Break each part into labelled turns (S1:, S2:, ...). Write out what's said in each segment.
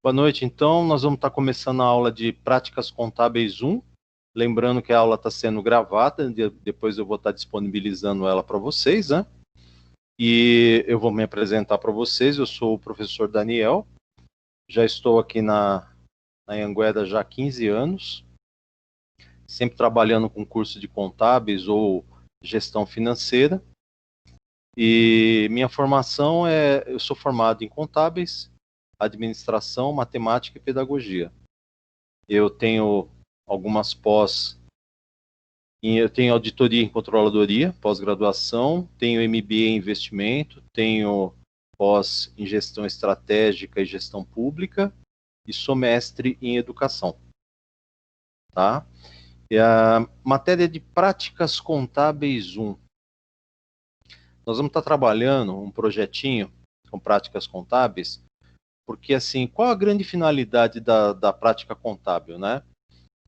S1: Boa noite. Então, nós vamos estar começando a aula de Práticas Contábeis 1. Lembrando que a aula está sendo gravada, depois eu vou estar disponibilizando ela para vocês, né? E eu vou me apresentar para vocês. Eu sou o professor Daniel, já estou aqui na Anhanguera já há 15 anos, sempre trabalhando com curso de contábeis ou gestão financeira. E minha formação eu sou formado em contábeis, administração, matemática e pedagogia. Eu tenho algumas eu tenho auditoria em controladoria, pós-graduação, tenho MBA em investimento, tenho pós em gestão estratégica e gestão pública e sou mestre em educação, tá? E a matéria de práticas contábeis 1. Nós vamos estar trabalhando um projetinho com práticas contábeis, porque assim, qual a grande finalidade da prática contábil, né?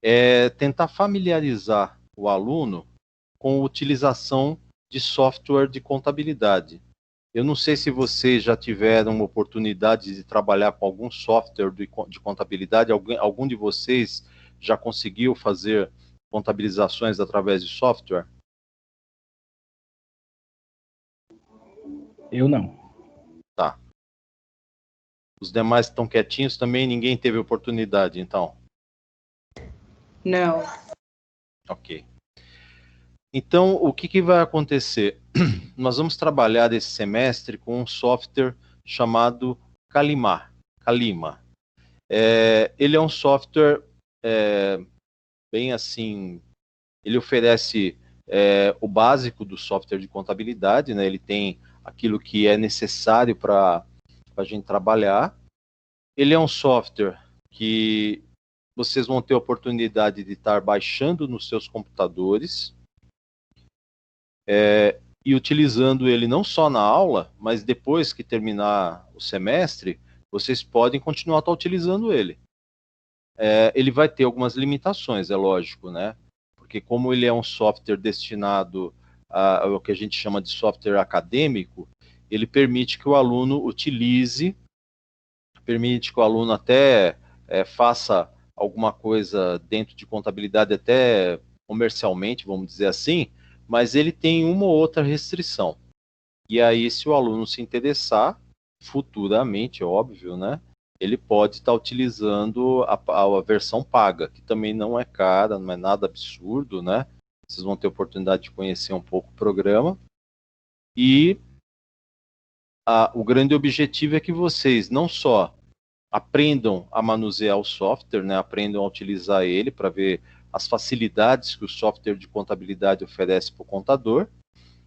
S1: É tentar familiarizar o aluno com a utilização de software de contabilidade. Eu não sei se vocês já tiveram oportunidade de trabalhar com algum software de contabilidade, algum de vocês já conseguiu fazer contabilizações através de software?
S2: Eu não.
S1: Tá. Os demais estão quietinhos também, ninguém teve oportunidade, então?
S3: Não.
S1: Ok. Então, o que vai acontecer? Nós vamos trabalhar esse semestre com um software chamado Calima. Ele é um software bem assim, ele oferece o básico do software de contabilidade, né? Ele tem aquilo que é necessário para a gente trabalhar. Ele é um software que vocês vão ter a oportunidade de estar baixando nos seus computadores, e utilizando ele não só na aula, mas depois que terminar o semestre, vocês podem continuar utilizando ele. Ele vai ter algumas limitações, é lógico, né? Porque como ele é um software destinado ao que a gente chama de software acadêmico, ele permite que o aluno utilize, permite que o aluno até faça alguma coisa dentro de contabilidade, até comercialmente, vamos dizer assim, mas ele tem uma ou outra restrição. E aí, se o aluno se interessar, futuramente, óbvio, né? Ele pode estar utilizando a versão paga, que também não é cara, não é nada absurdo, né? Vocês vão ter oportunidade de conhecer um pouco o programa. E o grande objetivo é que vocês não só aprendam a manusear o software, né? Aprendam a utilizar ele para ver as facilidades que o software de contabilidade oferece para o contador,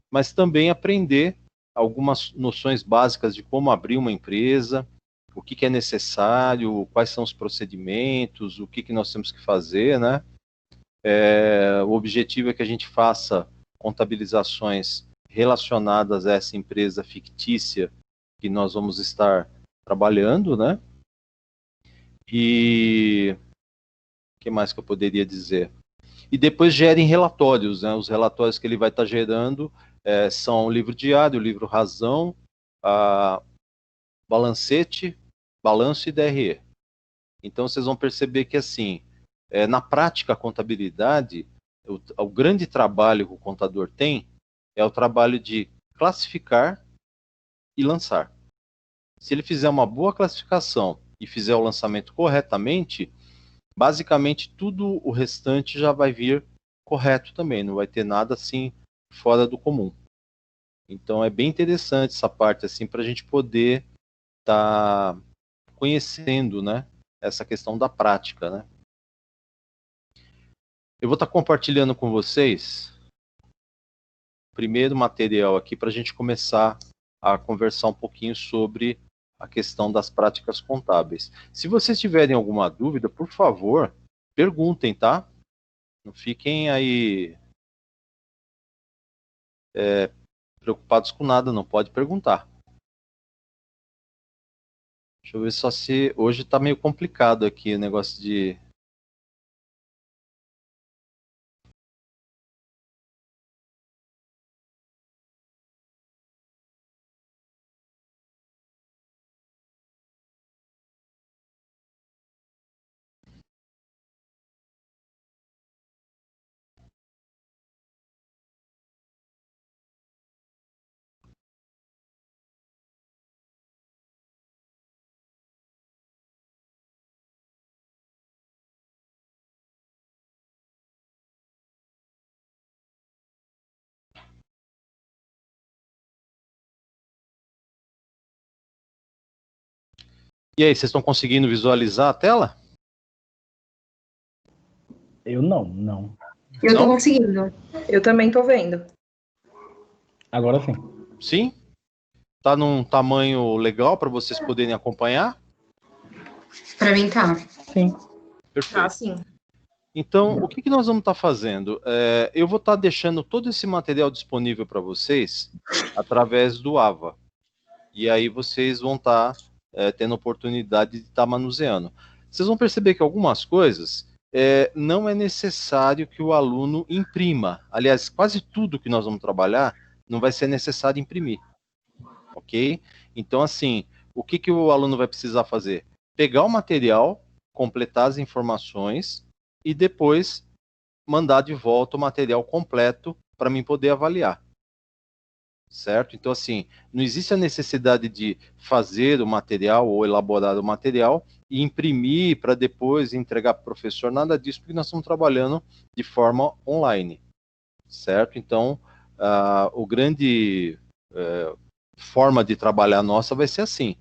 S1: mas também aprender algumas noções básicas de como abrir uma empresa, o que é necessário, quais são os procedimentos, o que nós temos que fazer, né? O objetivo é que a gente faça contabilizações relacionadas a essa empresa fictícia que nós vamos estar trabalhando, né? E o que mais que eu poderia dizer? E depois gerem relatórios, né? Os relatórios que ele vai estar gerando são o livro diário, o livro razão, balancete, balanço e DRE. Então vocês vão perceber que assim, na prática a contabilidade, o grande trabalho que o contador tem é o trabalho de classificar e lançar. Se ele fizer uma boa classificação e fizer o lançamento corretamente, basicamente tudo o restante já vai vir correto também, não vai ter nada assim fora do comum. Então é bem interessante essa parte assim para a gente poder estar conhecendo, né, essa questão da prática, né. Eu vou estar compartilhando com vocês o primeiro material aqui para a gente começar a conversar um pouquinho sobre a questão das práticas contábeis. Se vocês tiverem alguma dúvida, por favor, perguntem, tá? Não fiquem aí preocupados com nada, não pode perguntar. Deixa eu ver só se hoje está meio complicado aqui o negócio de E aí, vocês estão conseguindo visualizar a tela?
S2: Eu não.
S3: Eu tô
S1: Não?
S3: conseguindo. Eu também tô vendo.
S2: Agora sim.
S1: Sim? Tá num tamanho legal para vocês poderem acompanhar?
S3: Pra mim tá.
S2: Sim.
S1: Perfeito.
S3: sim.
S1: Então, o que nós vamos estar fazendo? Eu vou estar deixando todo esse material disponível para vocês através do AVA. E aí vocês vão estar tendo oportunidade de estar manuseando. Vocês vão perceber que algumas coisas não é necessário que o aluno imprima. Aliás, quase tudo que nós vamos trabalhar não vai ser necessário imprimir. Ok? Então, assim, o que o aluno vai precisar fazer? Pegar o material, completar as informações e depois mandar de volta o material completo para mim poder avaliar. Certo? Então, assim, não existe a necessidade de fazer o material ou elaborar o material e imprimir para depois entregar para o professor, nada disso, porque nós estamos trabalhando de forma online. Certo? Então, o grande forma de trabalhar nossa vai ser assim.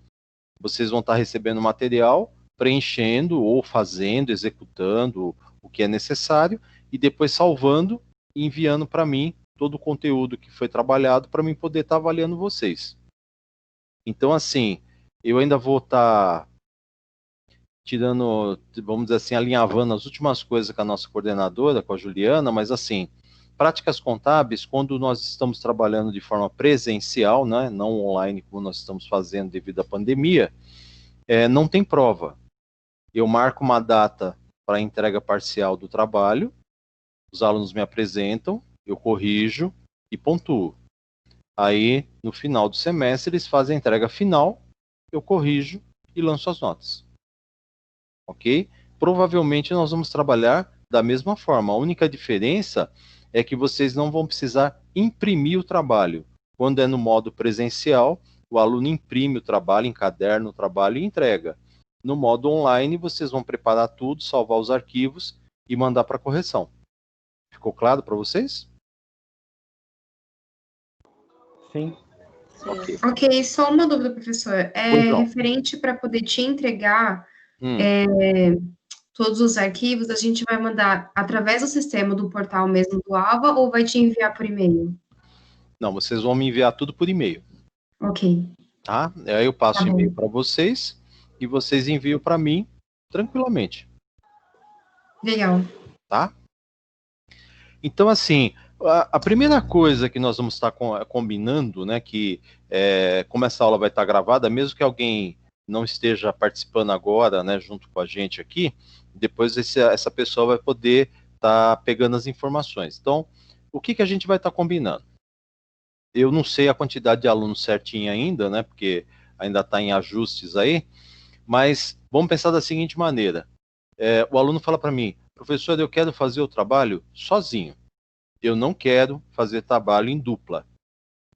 S1: Vocês vão estar recebendo material, preenchendo ou fazendo, executando o que é necessário e depois salvando e enviando para mim todo o conteúdo que foi trabalhado para mim poder estar avaliando vocês. Então, assim, eu ainda vou estar tirando, vamos dizer assim, alinhavando as últimas coisas com a nossa coordenadora, com a Juliana, mas assim, práticas contábeis, quando nós estamos trabalhando de forma presencial, né, não online como nós estamos fazendo devido à pandemia, não tem prova. Eu marco uma data para entrega parcial do trabalho, os alunos me apresentam, eu corrijo e pontuo. Aí, no final do semestre, eles fazem a entrega final, eu corrijo e lanço as notas. Ok? Provavelmente nós vamos trabalhar da mesma forma. A única diferença é que vocês não vão precisar imprimir o trabalho. Quando é no modo presencial, o aluno imprime o trabalho, encaderna o trabalho e entrega. No modo online, vocês vão preparar tudo, salvar os arquivos e mandar para correção. Ficou claro para vocês?
S2: Sim.
S1: Ok.
S3: Ok, só uma dúvida, professor.
S1: Pois não.
S3: Referente para poder te entregar
S1: Hum.
S3: todos os arquivos, a gente vai mandar através do sistema do portal mesmo do AVA ou vai te enviar por e-mail?
S1: Não, vocês vão me enviar tudo por e-mail.
S3: Ok,
S1: Tá? Aí eu passo
S3: tá
S1: o e-mail
S3: bom.
S1: para vocês e vocês enviam para mim tranquilamente.
S3: Legal.
S1: Tá? Então, assim, a primeira coisa que nós vamos estar combinando, né, que como essa aula vai estar gravada, mesmo que alguém não esteja participando agora, né, junto com a gente aqui, depois essa pessoa vai poder estar pegando as informações. Então, o que a gente vai estar combinando? Eu não sei a quantidade de alunos certinha ainda, né, porque ainda está em ajustes aí, mas vamos pensar da seguinte maneira. O aluno fala para mim, professor, eu quero fazer o trabalho sozinho. Eu não quero fazer trabalho em dupla.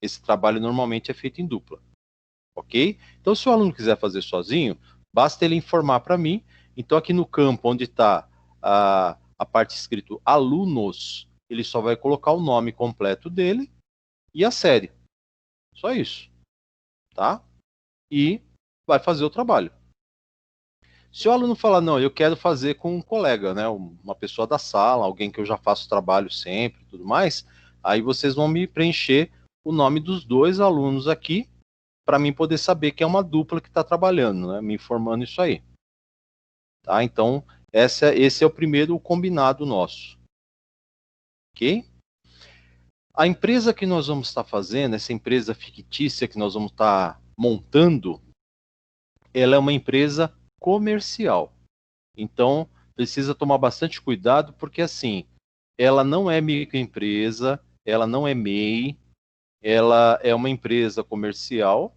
S1: Esse trabalho normalmente é feito em dupla. Ok? Então, se o aluno quiser fazer sozinho, basta ele informar para mim. Então, aqui no campo onde está a parte escrito alunos, ele só vai colocar o nome completo dele e a série. Só isso. Tá? E vai fazer o trabalho. Se o aluno falar, não, eu quero fazer com um colega, né, uma pessoa da sala, alguém que eu já faço trabalho sempre, tudo mais, aí vocês vão me preencher o nome dos dois alunos aqui, para mim poder saber que é uma dupla que está trabalhando, né, me informando isso aí. Tá? Então, esse é o primeiro combinado nosso. Ok? A empresa que nós vamos estar fazendo, essa empresa fictícia que nós vamos estar montando, ela é uma empresa comercial. Então, precisa tomar bastante cuidado, porque assim, ela não é microempresa, ela não é MEI, ela é uma empresa comercial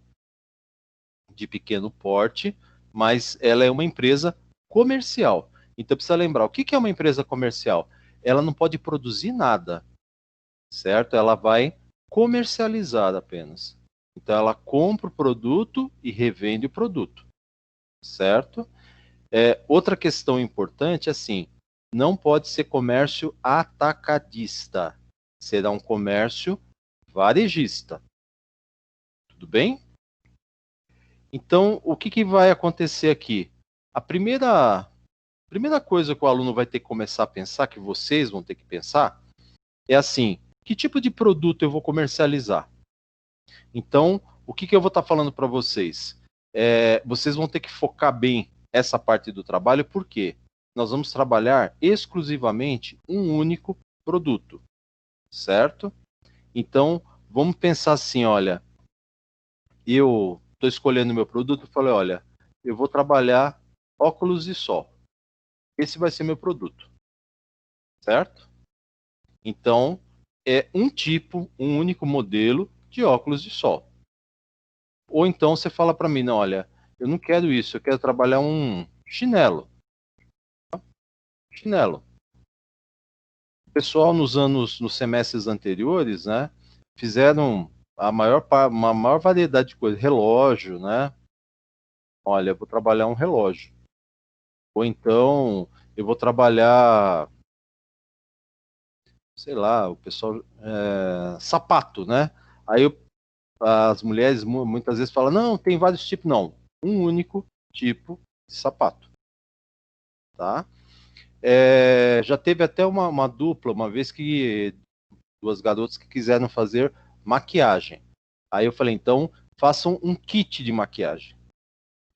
S1: de pequeno porte, mas ela é uma empresa comercial. Então precisa lembrar, o que é uma empresa comercial? Ela não pode produzir nada, certo? Ela vai comercializar apenas. Então ela compra o produto e revende o produto, certo? Outra questão importante, assim, não pode ser comércio atacadista. Será um comércio varejista. Tudo bem? Então, o que vai acontecer aqui? A primeira coisa que o aluno vai ter que começar a pensar, que vocês vão ter que pensar, é assim, que tipo de produto eu vou comercializar? Então, o que eu vou estar falando para vocês? Vocês vão ter que focar bem essa parte do trabalho, porque nós vamos trabalhar exclusivamente um único produto, certo? Então, vamos pensar assim, olha, eu estou escolhendo meu produto e falei, olha, eu vou trabalhar óculos de sol. Esse vai ser meu produto, certo? Então, é um tipo, um único modelo de óculos de sol. Ou então você fala para mim, não, olha, eu não quero isso, eu quero trabalhar um chinelo. Chinelo. O pessoal nos semestres anteriores, né, fizeram uma maior variedade de coisas, relógio, né? Olha, eu vou trabalhar um relógio. Ou então eu vou trabalhar, sei lá, o pessoal sapato, né? Aí as mulheres muitas vezes falam, não, tem vários tipos, não, um único tipo de sapato, tá? Já teve até uma dupla, uma vez que duas garotas que quiseram fazer maquiagem. Aí eu falei, então façam um kit de maquiagem,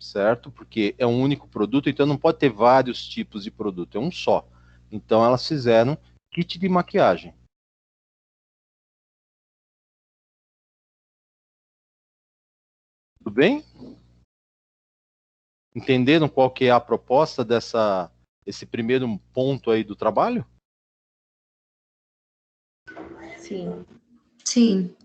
S1: certo? Porque é um único produto, então não pode ter vários tipos de produto, é um só. Então elas fizeram kit de maquiagem. Tudo bem? Entenderam qual que é a proposta esse primeiro ponto aí do trabalho?
S3: Sim. Sim.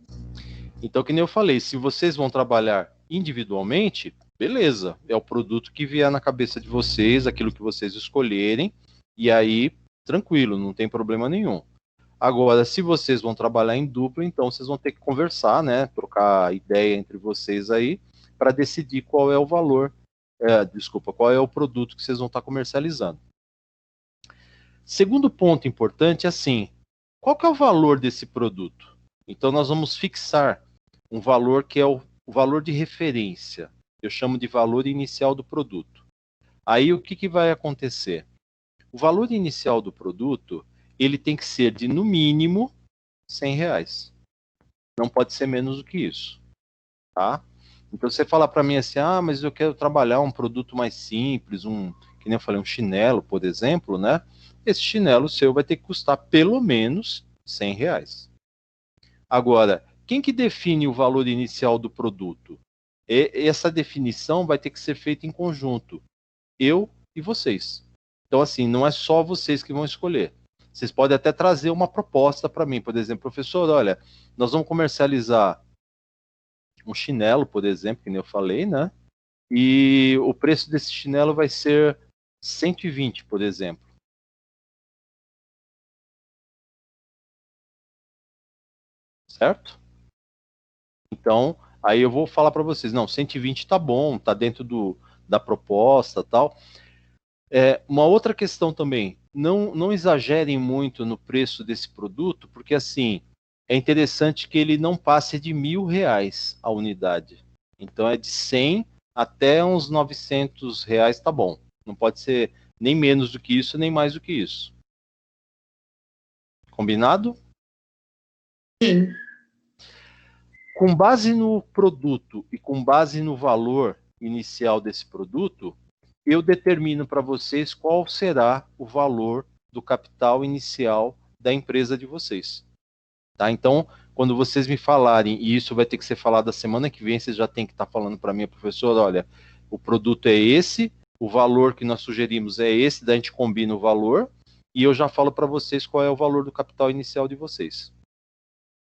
S1: Então, que nem eu falei, se vocês vão trabalhar individualmente, beleza, é o produto que vier na cabeça de vocês, aquilo que vocês escolherem, e aí, tranquilo, não tem problema nenhum. Agora, se vocês vão trabalhar em dupla, então vocês vão ter que conversar, né, trocar ideia entre vocês aí, para decidir qual é o valor, qual é o produto que vocês vão estar comercializando. Segundo ponto importante é assim, qual que é o valor desse produto? Então nós vamos fixar um valor que é o valor de referência. Eu chamo de valor inicial do produto. Aí o que vai acontecer? O valor inicial do produto, ele tem que ser de no mínimo R$ 100. Não pode ser menos do que isso, tá? Então você fala para mim assim, mas eu quero trabalhar um produto mais simples, que nem eu falei, um chinelo, por exemplo, né? Esse chinelo seu vai ter que custar pelo menos R$ 100. Agora, quem que define o valor inicial do produto? Essa definição vai ter que ser feita em conjunto, eu e vocês. Então, assim, não é só vocês que vão escolher. Vocês podem até trazer uma proposta para mim, por exemplo, professor, olha, nós vamos comercializar um chinelo, por exemplo, que nem eu falei, né? E o preço desse chinelo vai ser 120, por exemplo. Certo? Então, aí eu vou falar para vocês, não, 120 tá bom, tá dentro da proposta, tal. Uma outra questão também, não exagerem muito no preço desse produto, porque assim, é interessante que ele não passe de R$ 1.000 a unidade. Então é de 100 até uns R$ 900, tá bom. Não pode ser nem menos do que isso, nem mais do que isso. Combinado?
S3: Sim.
S1: Com base no produto e com base no valor inicial desse produto, eu determino para vocês qual será o valor do capital inicial da empresa de vocês. Tá? Então, quando vocês me falarem, e isso vai ter que ser falado a semana que vem, vocês já tem que estar falando para mim, professor, olha, o produto é esse, o valor que nós sugerimos é esse, daí a gente combina o valor, e eu já falo para vocês qual é o valor do capital inicial de vocês.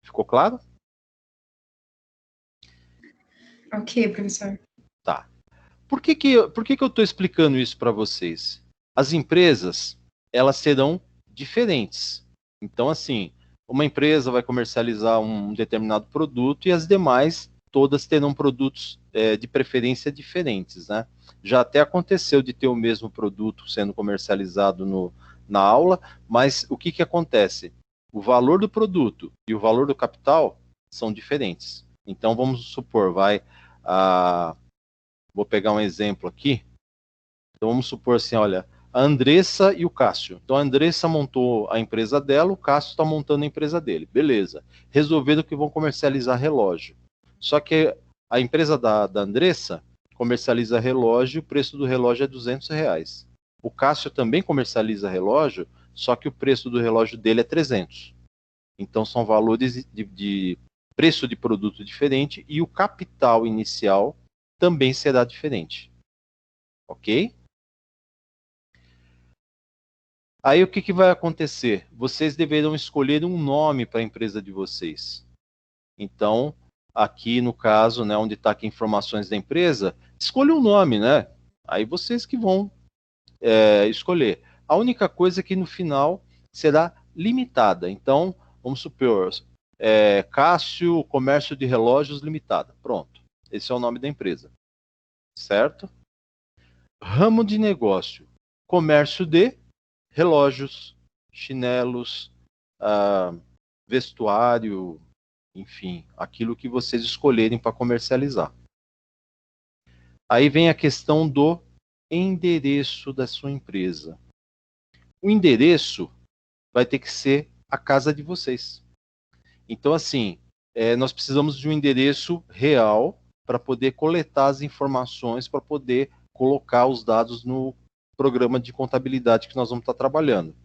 S1: Ficou claro?
S3: Ok, professor.
S1: Tá. Por que eu estou explicando isso para vocês? As empresas, elas serão diferentes. Então, assim, uma empresa vai comercializar um determinado produto e as demais, todas terão produtos de preferência diferentes, né? Já até aconteceu de ter o mesmo produto sendo comercializado na aula, mas o que acontece? O valor do produto e o valor do capital são diferentes. Então, vamos supor, vou pegar um exemplo aqui. Então vamos supor assim, olha, a Andressa e o Cássio. Então a Andressa montou a empresa dela, o Cássio está montando a empresa dele. Beleza. Resolveram que vão comercializar relógio. Só que a empresa da Andressa comercializa relógio, o preço do relógio é R$200. O Cássio também comercializa relógio, só que o preço do relógio dele é 300. Então são valores de preço de produto diferente e o capital inicial também será diferente. Ok? Aí o que vai acontecer? Vocês deverão escolher um nome para a empresa de vocês. Então, aqui no caso, né, onde está aqui informações da empresa, escolha um nome, né? Aí vocês que vão escolher. A única coisa é que no final será limitada. Então, vamos supor, Cássio Comércio de Relógios Limitada. Pronto. Esse é o nome da empresa. Certo? Ramo de negócio. Comércio de relógios, chinelos, vestuário, enfim, aquilo que vocês escolherem para comercializar. Aí vem a questão do endereço da sua empresa. O endereço vai ter que ser a casa de vocês. Então, assim, nós precisamos de um endereço real para poder coletar as informações, para poder colocar os dados no programa de contabilidade que nós vamos estar trabalhando.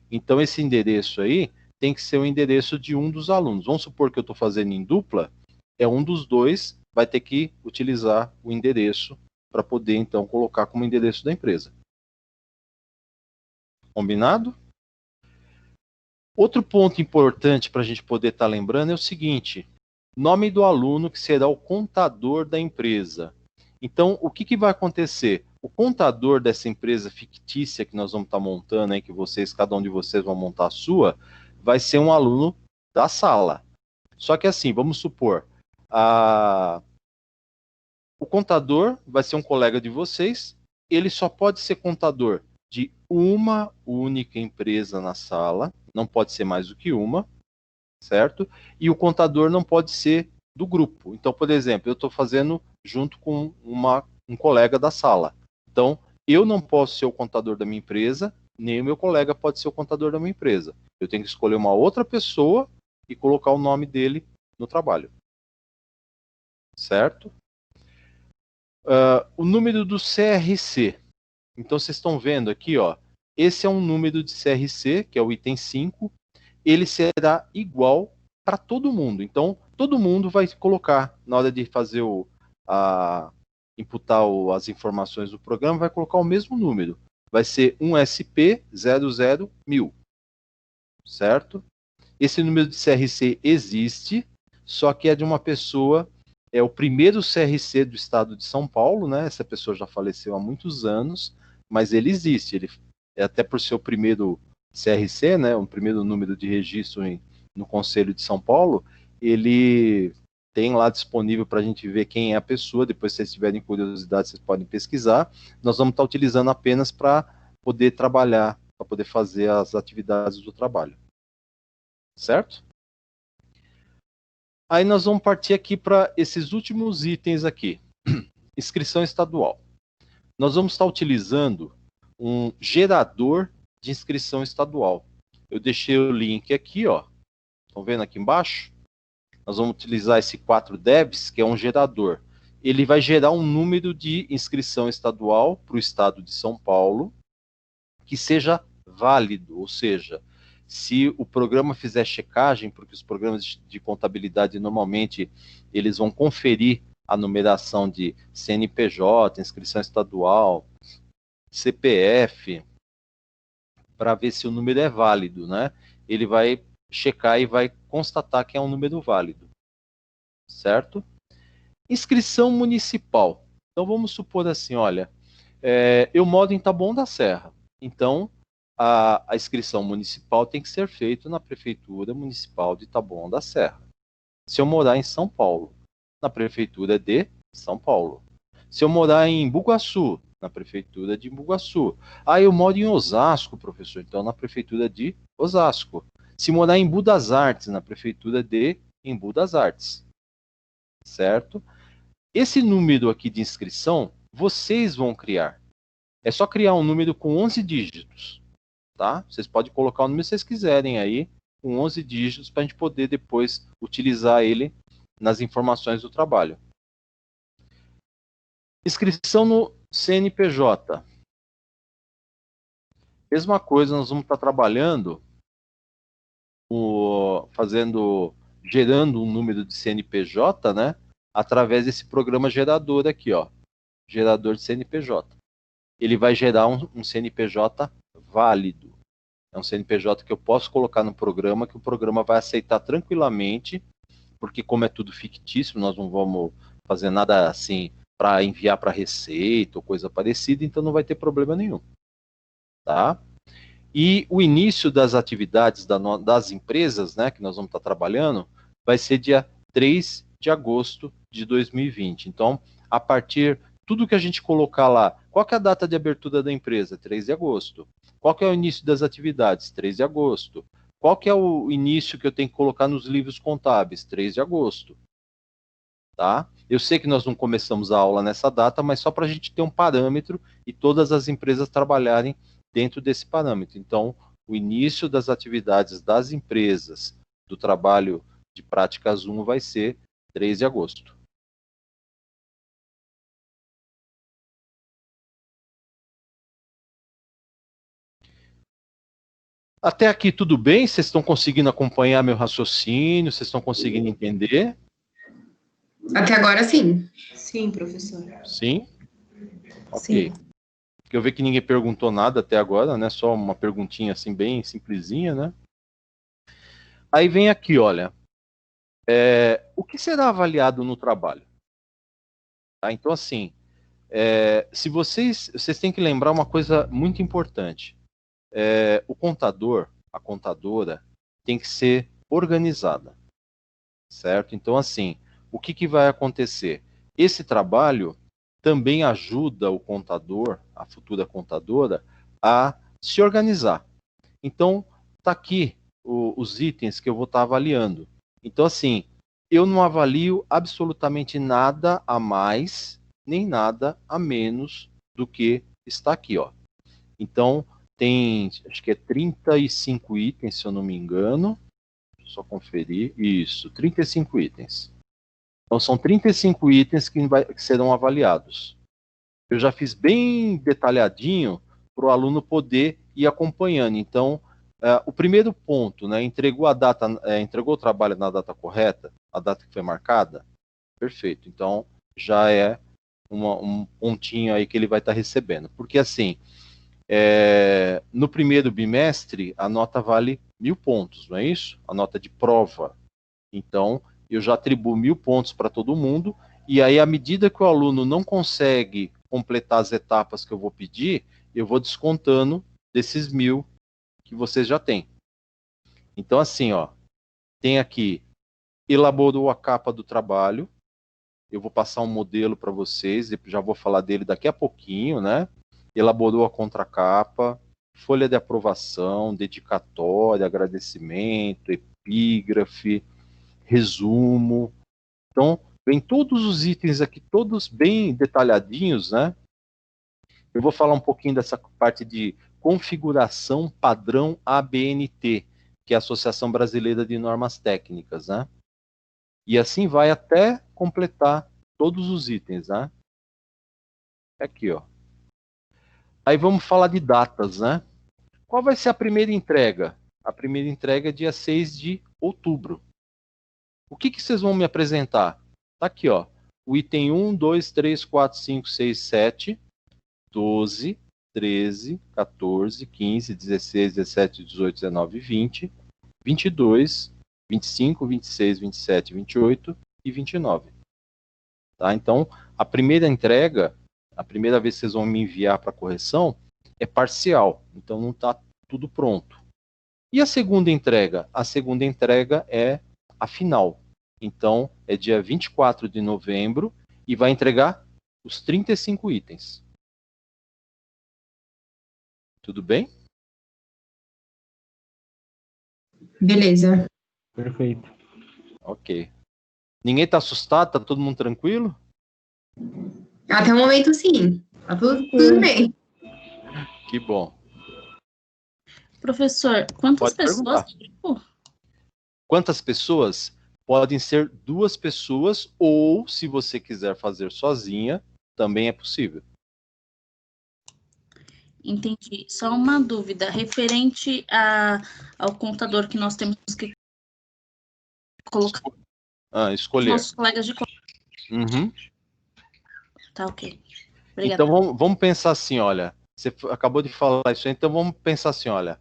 S1: Então, esse endereço aí tem que ser o endereço de um dos alunos. Vamos supor que eu estou fazendo em dupla, um dos dois vai ter que utilizar o endereço para poder, então, colocar como endereço da empresa. Combinado? Outro ponto importante para a gente poder estar lembrando é o seguinte: nome do aluno que será o contador da empresa. Então, o que vai acontecer? O contador dessa empresa fictícia que nós vamos estar montando, aí, que cada um de vocês vão montar a sua, vai ser um aluno da sala. Só que assim, vamos supor, o contador vai ser um colega de vocês, ele só pode ser contador de uma única empresa na sala, não pode ser mais do que uma, certo? E o contador não pode ser do grupo. Então, por exemplo, eu estou fazendo junto com um colega da sala. Então, eu não posso ser o contador da minha empresa, nem o meu colega pode ser o contador da minha empresa. Eu tenho que escolher uma outra pessoa e colocar o nome dele no trabalho. Certo? O número do CRC. Então, vocês estão vendo aqui, ó, esse é um número de CRC, que é o item 5, ele será igual para todo mundo. Então, todo mundo vai colocar, na hora de fazer imputar as informações do programa, vai colocar o mesmo número. Vai ser um SP001000, certo? Esse número de CRC existe, só que é de uma pessoa, é o primeiro CRC do estado de São Paulo, né? Essa pessoa já faleceu há muitos anos, mas ele existe, ele é até por ser o primeiro CRC, né, o primeiro número de registro no Conselho de São Paulo, ele tem lá disponível para a gente ver quem é a pessoa. Depois, se vocês tiverem curiosidade, vocês podem pesquisar. Nós vamos estar utilizando apenas para poder trabalhar, para poder fazer as atividades do trabalho. Certo? Aí nós vamos partir aqui para esses últimos itens aqui. Inscrição estadual. Nós vamos estar utilizando um gerador de inscrição estadual. Eu deixei o link aqui, ó. Estão vendo aqui embaixo? Nós vamos utilizar esse 4Devs, que é um gerador. Ele vai gerar um número de inscrição estadual para o estado de São Paulo que seja válido, ou seja, se o programa fizer checagem, porque os programas de contabilidade normalmente eles vão conferir a numeração de CNPJ, inscrição estadual, CPF, para ver se o número é válido, né? Ele vai checar e vai constatar que é um número válido, certo? Inscrição municipal. Então vamos supor assim, olha, eu moro em Taboão da Serra, então a inscrição municipal tem que ser feita na Prefeitura Municipal de Taboão da Serra. Se eu morar em São Paulo, na Prefeitura de São Paulo. Se eu morar em Bugaçu, na Prefeitura de Bugaçu. Eu moro em Osasco, professor, então na Prefeitura de Osasco. Se morar em Embu das Artes, na Prefeitura de Embu das Artes. Certo? Esse número aqui de inscrição vocês vão criar. É só criar um número com 11 dígitos, tá? Vocês podem colocar o número que vocês quiserem aí, com 11 dígitos, para a gente poder depois utilizar ele nas informações do trabalho. Inscrição no CNPJ. Mesma coisa, nós vamos estar trabalhando, gerando um número de CNPJ, né? Através desse programa gerador aqui, ó. Gerador de CNPJ. Ele vai gerar um CNPJ válido. É um CNPJ que eu posso colocar no programa, que o programa vai aceitar tranquilamente, porque como é tudo fictício, nós não vamos fazer nada assim para enviar para Receita ou coisa parecida, então não vai ter problema nenhum. Tá? E o início das atividades das empresas, né, que nós vamos estar trabalhando, vai ser dia 3 de agosto de 2020. Então, a partir tudo que a gente colocar lá, qual que é a data de abertura da empresa? 3 de agosto. Qual que é o início das atividades? 3 de agosto. Qual que é o início que eu tenho que colocar nos livros contábeis? 3 de agosto. Tá? Eu sei que nós não começamos a aula nessa data, mas só para a gente ter um parâmetro e todas as empresas trabalharem dentro desse parâmetro. Então, o início das atividades das empresas do trabalho de práticas 1 vai ser 3 de agosto. Até aqui tudo bem? Vocês estão conseguindo acompanhar meu raciocínio? Vocês estão conseguindo entender?
S3: Até agora, sim.
S4: Sim, professor.
S1: Sim?
S4: Sim.
S1: Ok. Porque eu vi que ninguém perguntou nada até agora, né? Só uma perguntinha assim bem simplesinha, né? Aí vem aqui, olha. O que será avaliado no trabalho? Tá? Então, assim, se vocês têm que lembrar uma coisa muito importante. O contador, a contadora, tem que ser organizada, certo? Então, assim, o que vai acontecer? Esse trabalho também ajuda o contador, a futura contadora, a se organizar. Então, tá aqui os itens que eu vou estar avaliando. Então, assim, eu não avalio absolutamente nada a mais, nem nada a menos do que está aqui, ó. Então, tem, acho que é 35 itens, se eu não me engano. Deixa eu só conferir. Isso, 35 itens. Então, são 35 itens que serão avaliados. Eu já fiz bem detalhadinho para o aluno poder ir acompanhando. Então, o primeiro ponto, né, entregou o trabalho na data correta, a data que foi marcada, perfeito. Então, já é um pontinho aí que ele vai estar recebendo. Porque, assim, no primeiro bimestre, a nota vale 1.000 pontos, não é isso? A nota de prova. Então, eu já atribuo 1.000 pontos para todo mundo, e aí, à medida que o aluno não consegue completar as etapas que eu vou pedir, eu vou descontando desses 1.000 que vocês já têm. Então, assim, ó, tem aqui, elaborou a capa do trabalho, eu vou passar um modelo para vocês, já vou falar dele daqui a pouquinho, né? Elaborou a contracapa, folha de aprovação, dedicatória, agradecimento, epígrafe, resumo. Então, vem todos os itens aqui, todos bem detalhadinhos, né? Eu vou falar um pouquinho dessa parte de configuração padrão ABNT, que é a Associação Brasileira de Normas Técnicas, né? E assim vai até completar todos os itens, né? Aqui, ó. Aí vamos falar de datas, né? Qual vai ser a primeira entrega? A primeira entrega é dia 6 de outubro. O que vocês vão me apresentar? Tá aqui, ó. O item 1, 2, 3, 4, 5, 6, 7, 12, 13, 14, 15, 16, 17, 18, 19, 20, 22, 25, 26, 27, 28 e 29. Tá? Então, a primeira entrega, a primeira vez que vocês vão me enviar para correção, é parcial. Então, não está tudo pronto. E a segunda entrega? A segunda entrega é a final. Então, é dia 24 de novembro e vai entregar os 35 itens. Tudo bem?
S3: Beleza.
S2: Perfeito.
S1: Ok. Ninguém está assustado? Está todo mundo tranquilo?
S3: Até o momento, sim. Tá tudo bem.
S1: Que bom.
S5: Professor, quantas
S1: Pode
S5: pessoas?
S1: perguntar. Quantas pessoas? Podem ser 2 pessoas, ou se você quiser fazer sozinha, também é possível.
S5: Entendi. Só uma dúvida referente ao contador que nós temos que colocar
S1: Escolher.
S5: nossos colegas de
S1: Uhum.
S5: Tá, ok. Obrigada.
S1: Então vamos pensar assim, olha. Você acabou de falar isso aí, então vamos pensar assim, olha.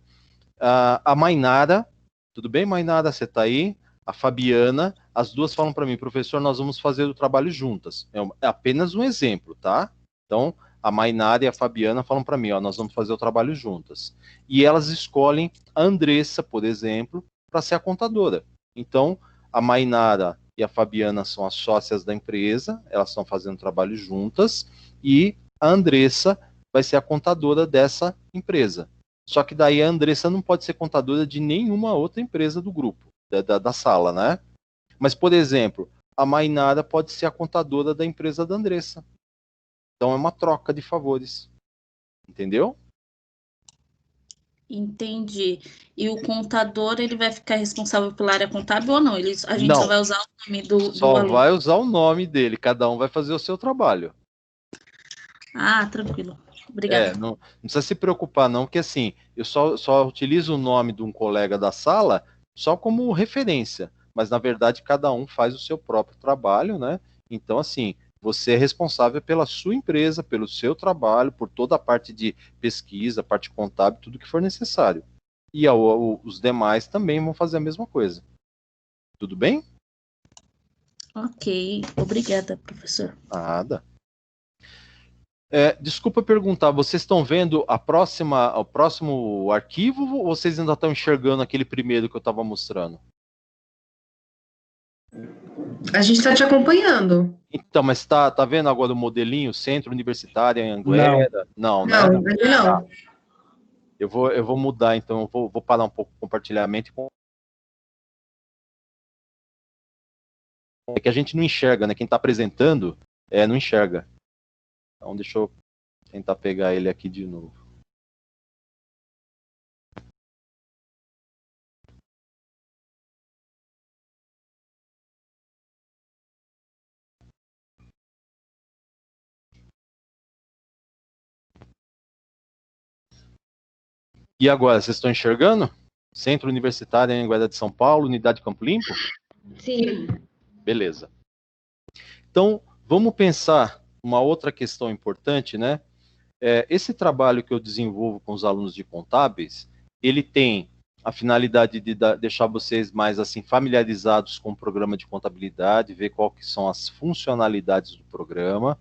S1: A Mainara, tudo bem, Mainara? Você está aí? A Fabiana, as duas falam para mim, professor, nós vamos fazer o trabalho juntas. É apenas um exemplo, tá? Então, a Mainara e a Fabiana falam para mim, ó, nós vamos fazer o trabalho juntas. E elas escolhem a Andressa, por exemplo, para ser a contadora. Então, a Mainara e a Fabiana são as sócias da empresa, elas estão fazendo trabalho juntas, e a Andressa vai ser a contadora dessa empresa. Só que daí a Andressa não pode ser contadora de nenhuma outra empresa do grupo, da sala, né? Mas, por exemplo, a Mainara pode ser a contadora da empresa da Andressa. Então é uma troca de favores. Entendeu?
S5: Entendi. E o contador, ele vai ficar responsável pela área contábil ou não? A gente
S1: Não.
S5: só vai usar o nome do
S1: Só
S5: aluno.
S1: vai usar o nome dele, cada um vai fazer o seu trabalho.
S5: Ah, tranquilo. Obrigada.
S1: Não precisa se preocupar não, porque assim, eu só utilizo o nome de um colega da sala só como referência, mas na verdade cada um faz o seu próprio trabalho, né? Então assim, você é responsável pela sua empresa, pelo seu trabalho, por toda a parte de pesquisa, parte contábil, tudo que for necessário. E os demais também vão fazer a mesma coisa. Tudo bem?
S5: Ok. Obrigada, professor.
S1: Nada. Desculpa perguntar, vocês estão vendo o próximo arquivo ou vocês ainda estão enxergando aquele primeiro que eu estava mostrando?
S3: A gente está te acompanhando.
S1: Então, mas tá vendo agora o modelinho Centro Universitário em Anguera? Não, né?
S3: Não, ainda não.
S1: Eu vou mudar, então, eu vou parar um pouco o compartilhamento. É que a gente não enxerga, né? Quem está apresentando não enxerga. Então, deixa eu tentar pegar ele aqui de novo. E agora, vocês estão enxergando? Centro Universitário em Anguera de São Paulo, Unidade Campo Limpo?
S4: Sim.
S1: Beleza. Então, vamos pensar uma outra questão importante, né? Esse trabalho que eu desenvolvo com os alunos de contábeis, ele tem a finalidade de deixar vocês mais assim familiarizados com o programa de contabilidade, ver quais que são as funcionalidades do programa.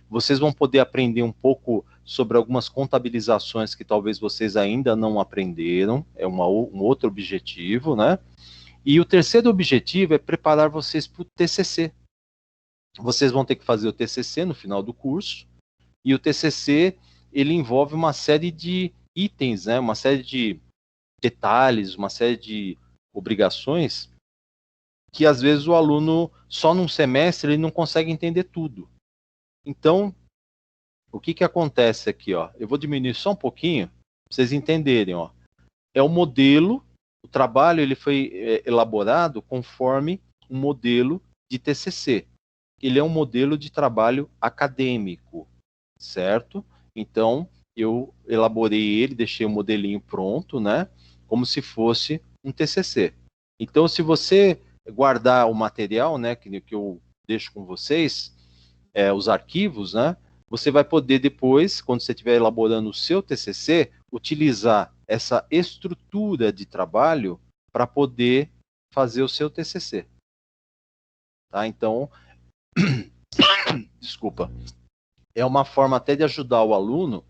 S1: Vocês vão poder aprender um pouco sobre algumas contabilizações que talvez vocês ainda não aprenderam, um outro objetivo, né? E o terceiro objetivo é preparar vocês para o TCC. Vocês vão ter que fazer o TCC no final do curso, e o TCC, ele envolve uma série de itens, né? Uma série de detalhes, uma série de obrigações, que às vezes o aluno, só num semestre, ele não consegue entender tudo. Então, o que acontece aqui, ó? Eu vou diminuir só um pouquinho, para vocês entenderem, ó. É o modelo, o trabalho ele foi elaborado conforme um modelo de TCC. Ele é um modelo de trabalho acadêmico, certo? Então, eu elaborei ele, deixei o modelinho pronto, né? Como se fosse um TCC. Então, se você guardar o material, né, que eu deixo com vocês, os arquivos, né? Você vai poder depois, quando você estiver elaborando o seu TCC, utilizar essa estrutura de trabalho para poder fazer o seu TCC. Tá? Então, desculpa, é uma forma até de ajudar o aluno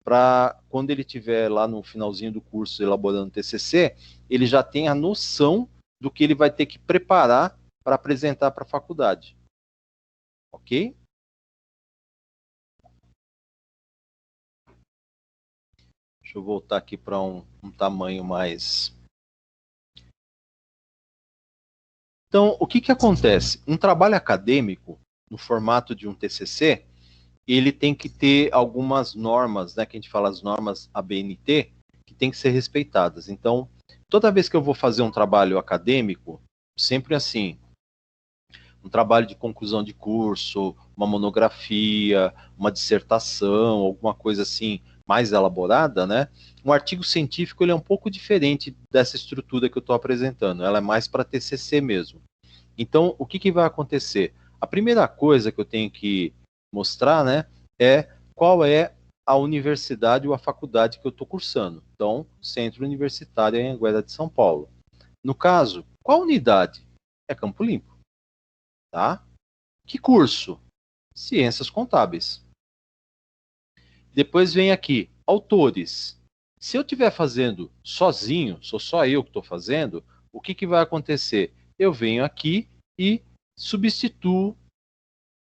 S1: para, quando ele estiver lá no finalzinho do curso elaborando o TCC, ele já tem a noção do que ele vai ter que preparar para apresentar para a faculdade. Ok? Deixa eu voltar aqui para um tamanho mais... Então, o que acontece? Um trabalho acadêmico, no formato de um TCC, ele tem que ter algumas normas, né, que a gente fala as normas ABNT, que tem que ser respeitadas. Então, toda vez que eu vou fazer um trabalho acadêmico, sempre assim, um trabalho de conclusão de curso, uma monografia, uma dissertação, alguma coisa assim mais elaborada, né? Um artigo científico ele é um pouco diferente dessa estrutura que eu estou apresentando. Ela é mais para TCC mesmo. Então, o que vai acontecer? A primeira coisa que eu tenho que mostrar, né, é qual é a universidade ou a faculdade que eu estou cursando. Então, Centro Universitário em Anguera de São Paulo. No caso, qual unidade? É Campo Limpo. Tá? Que curso? Ciências Contábeis. Depois vem aqui, autores. Se eu estiver fazendo sozinho, sou só eu que estou fazendo, o que vai acontecer? Eu venho aqui e substituo,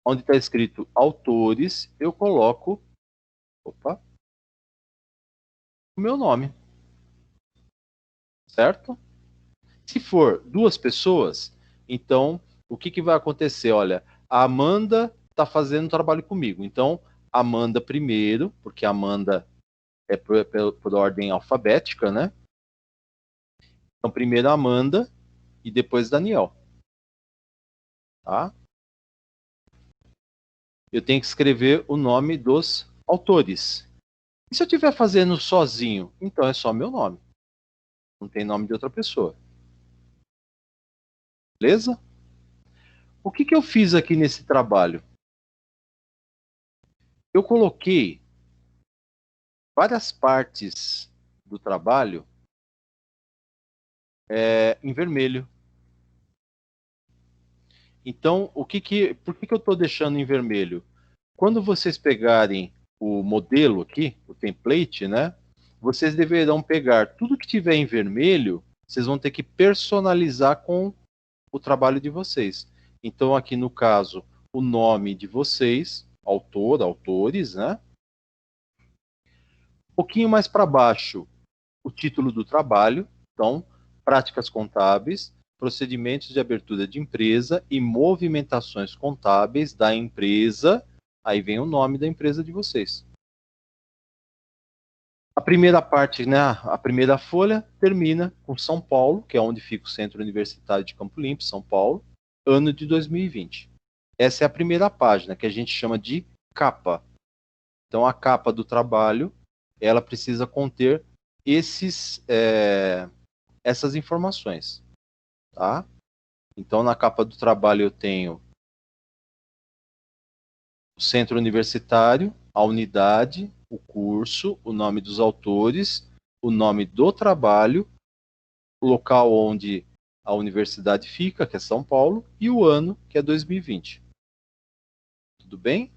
S1: onde está escrito autores, eu coloco, o meu nome. Certo? Se for 2 pessoas, então o que vai acontecer? Olha, a Amanda está fazendo trabalho comigo. Então, Amanda primeiro, porque a Amanda é por ordem alfabética, né? Então, primeiro a Amanda e depois Daniel. Tá? Eu tenho que escrever o nome dos autores. E se eu estiver fazendo sozinho, então é só meu nome. Não tem nome de outra pessoa. Beleza? O que eu fiz aqui nesse trabalho? Eu coloquei várias partes do trabalho em vermelho. Então, por que eu estou deixando em vermelho? Quando vocês pegarem o modelo aqui, o template, né? Vocês deverão pegar tudo que tiver em vermelho, vocês vão ter que personalizar com o trabalho de vocês. Então, aqui no caso, o nome de vocês, autor, autores, né? Um pouquinho mais para baixo, o título do trabalho, então, práticas contábeis, procedimentos de abertura de empresa e movimentações contábeis da empresa, aí vem o nome da empresa de vocês. A primeira parte, né, a primeira folha, termina com São Paulo, que é onde fica o Centro Universitário de Campo Limpo, São Paulo, ano de 2020. Essa é a primeira página, que a gente chama de capa. Então, a capa do trabalho, ela precisa conter essas informações. Tá? Então, na capa do trabalho eu tenho o centro universitário, a unidade, o curso, o nome dos autores, o nome do trabalho, o local onde a universidade fica, que é São Paulo, e o ano, que é 2020. Tudo bem?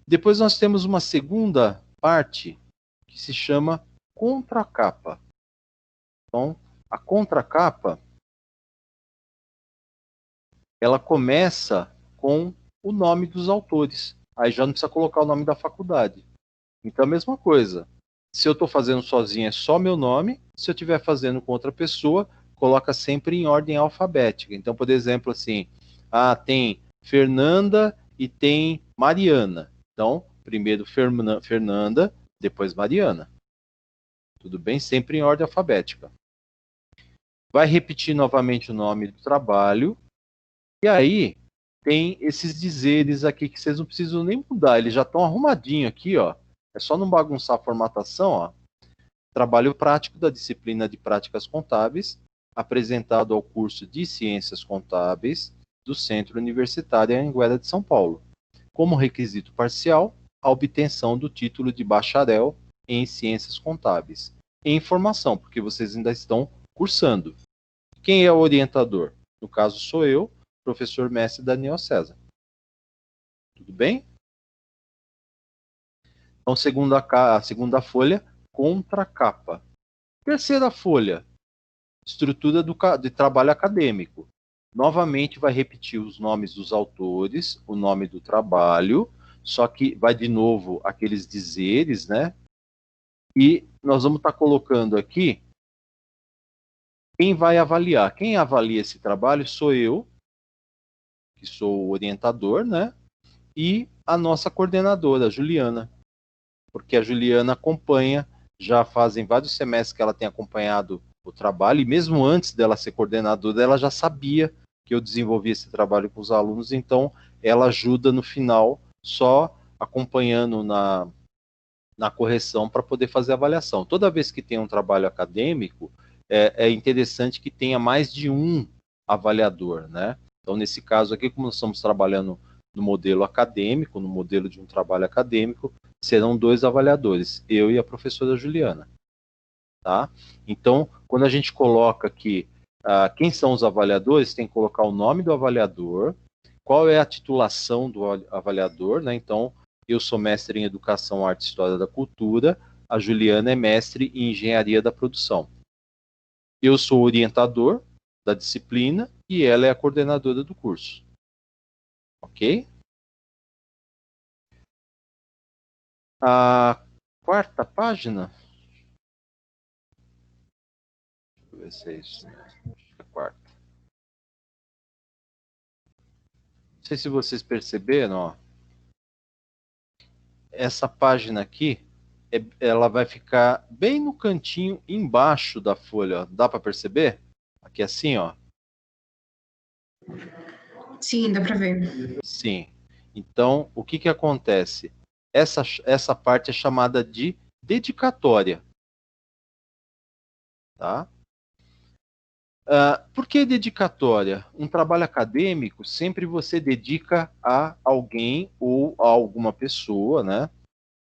S1: Depois nós temos uma segunda parte que se chama contracapa. Então, a contracapa ela começa com o nome dos autores. Aí já não precisa colocar o nome da faculdade. Então, a mesma coisa. Se eu estou fazendo sozinho, é só meu nome. Se eu estiver fazendo com outra pessoa, coloca sempre em ordem alfabética. Então, por exemplo, assim, tem Fernanda e tem Mariana. Então, primeiro Fernanda, depois Mariana. Tudo bem? Sempre em ordem alfabética. Vai repetir novamente o nome do trabalho. E aí, tem esses dizeres aqui que vocês não precisam nem mudar. Eles já estão arrumadinhos aqui, ó. É só não bagunçar a formatação, ó. Trabalho prático da disciplina de práticas contábeis, apresentado ao curso de Ciências Contábeis do Centro Universitário Anhanguera de São Paulo. Como requisito parcial, a obtenção do título de bacharel em Ciências Contábeis. E informação, porque vocês ainda estão cursando. Quem é o orientador? No caso, sou eu, professor mestre Daniel César. Tudo bem? Então, a segunda folha, contracapa. Terceira folha, estrutura de trabalho acadêmico. Novamente vai repetir os nomes dos autores, o nome do trabalho, só que vai de novo aqueles dizeres, né? E nós vamos estar colocando aqui quem vai avaliar. Quem avalia esse trabalho sou eu, que sou o orientador, né? E a nossa coordenadora, a Juliana, porque a Juliana acompanha, já fazem vários semestres que ela tem acompanhado o trabalho, e mesmo antes dela ser coordenadora, ela já sabia que eu desenvolvia esse trabalho com os alunos, então ela ajuda no final, só acompanhando na correção para poder fazer a avaliação. Toda vez que tem um trabalho acadêmico, é interessante que tenha mais de um avaliador, né? Então, nesse caso aqui, como nós estamos trabalhando no modelo acadêmico, no modelo de um trabalho acadêmico, serão 2 avaliadores, eu e a professora Juliana. Tá? Então, quando a gente coloca aqui quem são os avaliadores, tem que colocar o nome do avaliador, qual é a titulação do avaliador, né? Então, eu sou mestre em Educação, Arte e História da Cultura, a Juliana é mestre em Engenharia da Produção. Eu sou orientador da disciplina e ela é a coordenadora do curso. Ok? A 4ª página. Deixa eu ver se é isso. A 4ª. Não sei se vocês perceberam, ó. Essa página aqui, ela vai ficar bem no cantinho embaixo da folha. Ó. Dá para perceber? Aqui assim, ó.
S3: Sim, dá para ver.
S1: Sim. Então, o que acontece? Essa parte é chamada de dedicatória. Tá? Por que dedicatória? Um trabalho acadêmico, sempre você dedica a alguém ou a alguma pessoa, né?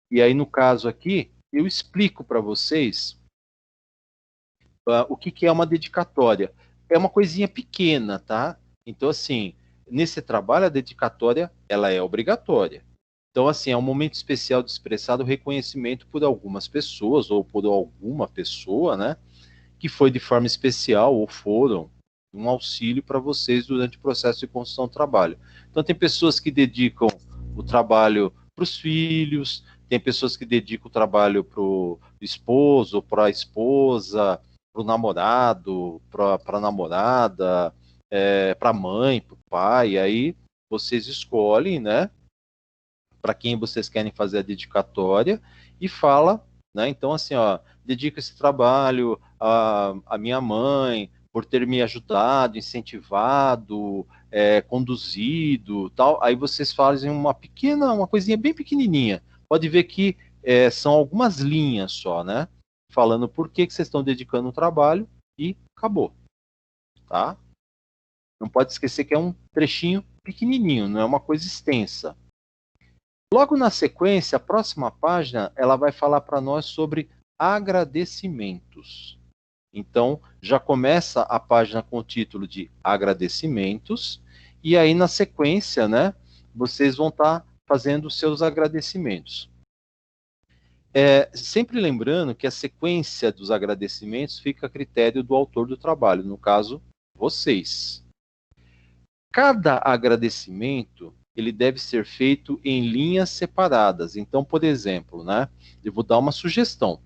S1: E aí, no caso aqui, eu explico para vocês o que é uma dedicatória. É uma coisinha pequena, tá? Então, assim, nesse trabalho, a dedicatória, ela é obrigatória. Então, assim, é um momento especial de expressar o reconhecimento por algumas pessoas, ou por alguma pessoa, né? Que foi de forma especial, ou foram um auxílio para vocês durante o processo de construção do trabalho. Então, tem pessoas que dedicam o trabalho para os filhos, tem pessoas que dedicam o trabalho para o esposo, para a esposa, para o namorado, para a namorada, para a mãe, para o pai, aí vocês escolhem, né, para quem vocês querem fazer a dedicatória e fala, né, então assim, ó, dedico esse trabalho à minha mãe, por ter me ajudado, incentivado, conduzido, tal, aí vocês fazem uma coisinha bem pequenininha, pode ver que são algumas linhas só, né, falando por que vocês estão dedicando o trabalho e acabou, tá? Não pode esquecer que é um trechinho pequenininho, não é uma coisa extensa. Logo na sequência, a próxima página, ela vai falar para nós sobre agradecimentos. Então, já começa a página com o título de agradecimentos, e aí na sequência, né, vocês vão estar fazendo os seus agradecimentos. Sempre lembrando que a sequência dos agradecimentos fica a critério do autor do trabalho, no caso, vocês. Cada agradecimento, ele deve ser feito em linhas separadas. Então, por exemplo, né, eu vou dar uma sugestão.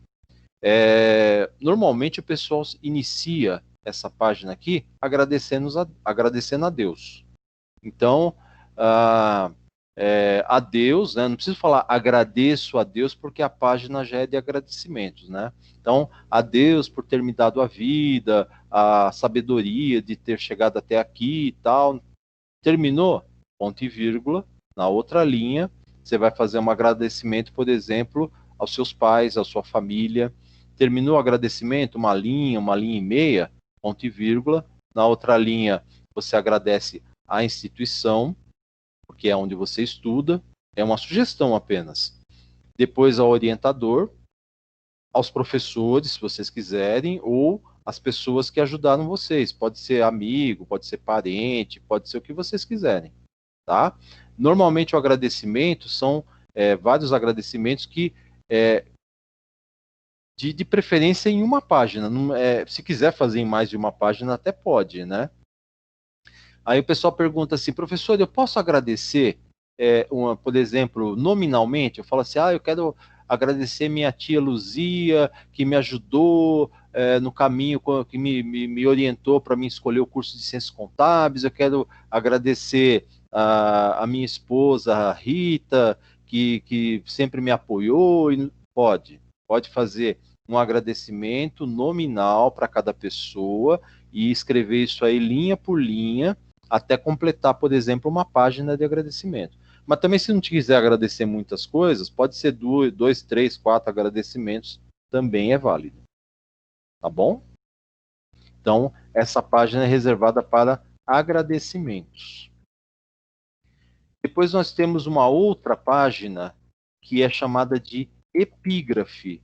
S1: Normalmente o pessoal inicia essa página aqui agradecendo a Deus. Então, a Deus, né, não preciso falar agradeço a Deus porque a página já é de agradecimentos, né? Então, a Deus por ter me dado a vida, a sabedoria de ter chegado até aqui e tal. Terminou? Ponto e vírgula. Na outra linha, você vai fazer um agradecimento, por exemplo, aos seus pais, à sua família. Terminou o agradecimento? Uma linha e meia, ponto e vírgula. Na outra linha, você agradece à instituição, porque é onde você estuda. É uma sugestão apenas. Depois ao orientador, aos professores, se vocês quiserem, ou as pessoas que ajudaram vocês. Pode ser amigo, pode ser parente, pode ser o que vocês quiserem. Tá? Normalmente o agradecimento são vários agradecimentos que de preferência em uma página. Se quiser fazer em mais de uma página, até pode, né? Aí o pessoal pergunta assim, professor, eu posso agradecer, por exemplo, nominalmente? Eu falo assim, eu quero agradecer minha tia Luzia, que me ajudou no caminho, que me orientou para mim escolher o curso de Ciências Contábeis. Eu quero agradecer a minha esposa, a Rita, que sempre me apoiou, e pode fazer um agradecimento nominal para cada pessoa e escrever isso aí linha por linha, até completar, por exemplo, uma página de agradecimento. Mas também, se não quiser agradecer muitas coisas, pode ser 2, 3, 4 agradecimentos, também é válido. Tá bom? Então, essa página é reservada para agradecimentos. Depois nós temos uma outra página que é chamada de epígrafe.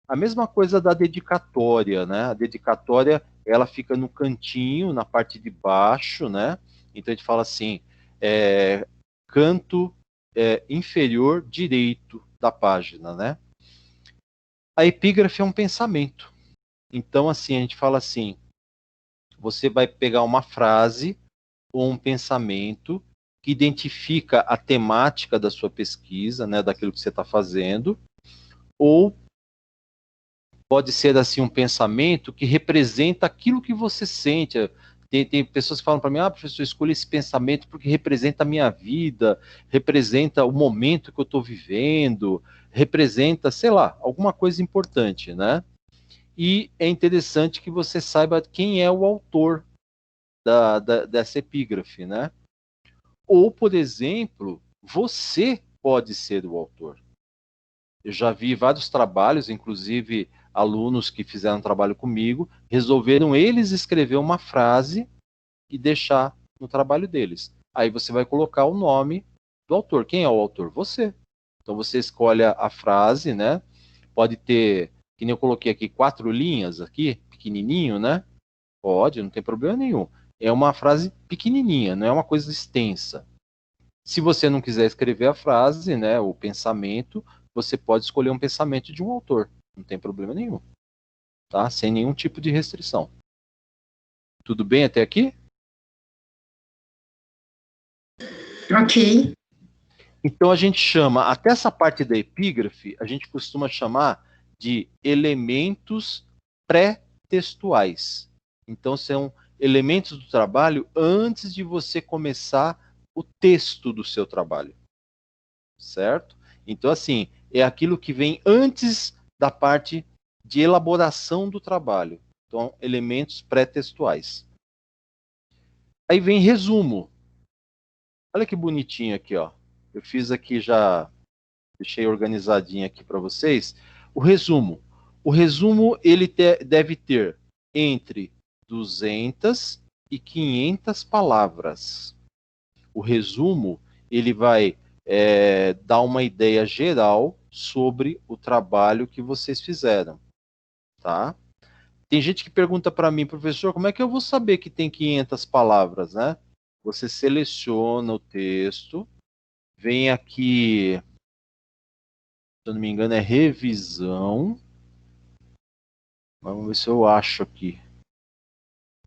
S1: A mesma coisa da dedicatória, né? A dedicatória, ela fica no cantinho, na parte de baixo, né? Então a gente fala assim, canto inferior direito da página, né? A epígrafe é um pensamento. Então, assim, a gente fala assim, você vai pegar uma frase ou um pensamento que identifica a temática da sua pesquisa, né, daquilo que você está fazendo, ou pode ser assim um pensamento que representa aquilo que você sente. Tem pessoas que falam para mim, professor, escolhi esse pensamento porque representa a minha vida, representa o momento que eu estou vivendo, representa, sei lá, alguma coisa importante, né? E é interessante que você saiba quem é o autor dessa epígrafe, né? Ou, por exemplo, você pode ser o autor. Eu já vi vários trabalhos, inclusive alunos que fizeram trabalho comigo, resolveram eles escrever uma frase e deixar no trabalho deles. Aí você vai colocar o nome do autor. Quem é o autor? Você. Então você escolhe a frase, né? Pode ter, que nem eu coloquei aqui, 4 linhas aqui, pequenininho, né? Pode, não tem problema nenhum. É uma frase pequenininha, não é uma coisa extensa. Se você não quiser escrever a frase, né, o pensamento, você pode escolher um pensamento de um autor. Não tem problema nenhum. Tá? Sem nenhum tipo de restrição. Tudo bem até aqui?
S3: Ok.
S1: Então a gente chama, até essa parte da epígrafe, a gente costuma chamar de elementos pré-textuais. Então são elementos do trabalho antes de você começar o texto do seu trabalho. Certo? Então, assim, é aquilo que vem antes da parte de elaboração do trabalho. Então, elementos pré-textuais. Aí vem resumo. Olha que bonitinho aqui, ó. Eu fiz aqui já, deixei organizadinho aqui para vocês. O resumo. O resumo, ele deve ter entre 200 e 500 palavras. O resumo, ele vai dar uma ideia geral sobre o trabalho que vocês fizeram, tá? Tem gente que pergunta para mim, professor, como é que eu vou saber que tem 500 palavras, né? Você seleciona o texto, vem aqui, se eu não me engano, é revisão. Vamos ver se eu acho aqui.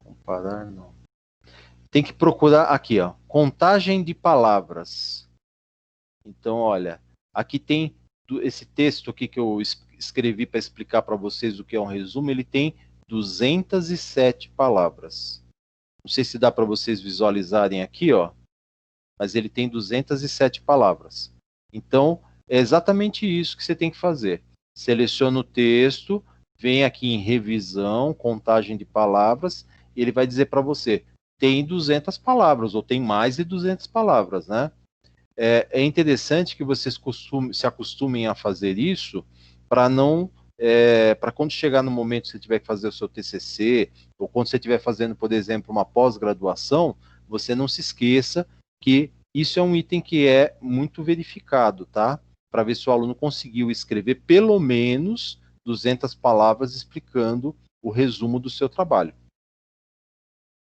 S1: Comparar, não. Tem que procurar aqui, ó, contagem de palavras. Então, olha, aqui tem esse texto aqui que eu escrevi para explicar para vocês o que é um resumo, ele tem 207 palavras. Não sei se dá para vocês visualizarem aqui, ó, mas ele tem 207 palavras. Então, é exatamente isso que você tem que fazer. Seleciona o texto, vem aqui em revisão, contagem de palavras, e ele vai dizer para você, tem 200 palavras, ou tem mais de 200 palavras, né? É interessante que vocês se acostumem a fazer isso para não, para quando chegar no momento que você tiver que fazer o seu TCC, ou quando você estiver fazendo, por exemplo, uma pós-graduação, você não se esqueça que isso é um item que é muito verificado, tá? Para ver se o aluno conseguiu escrever pelo menos 200 palavras explicando o resumo do seu trabalho.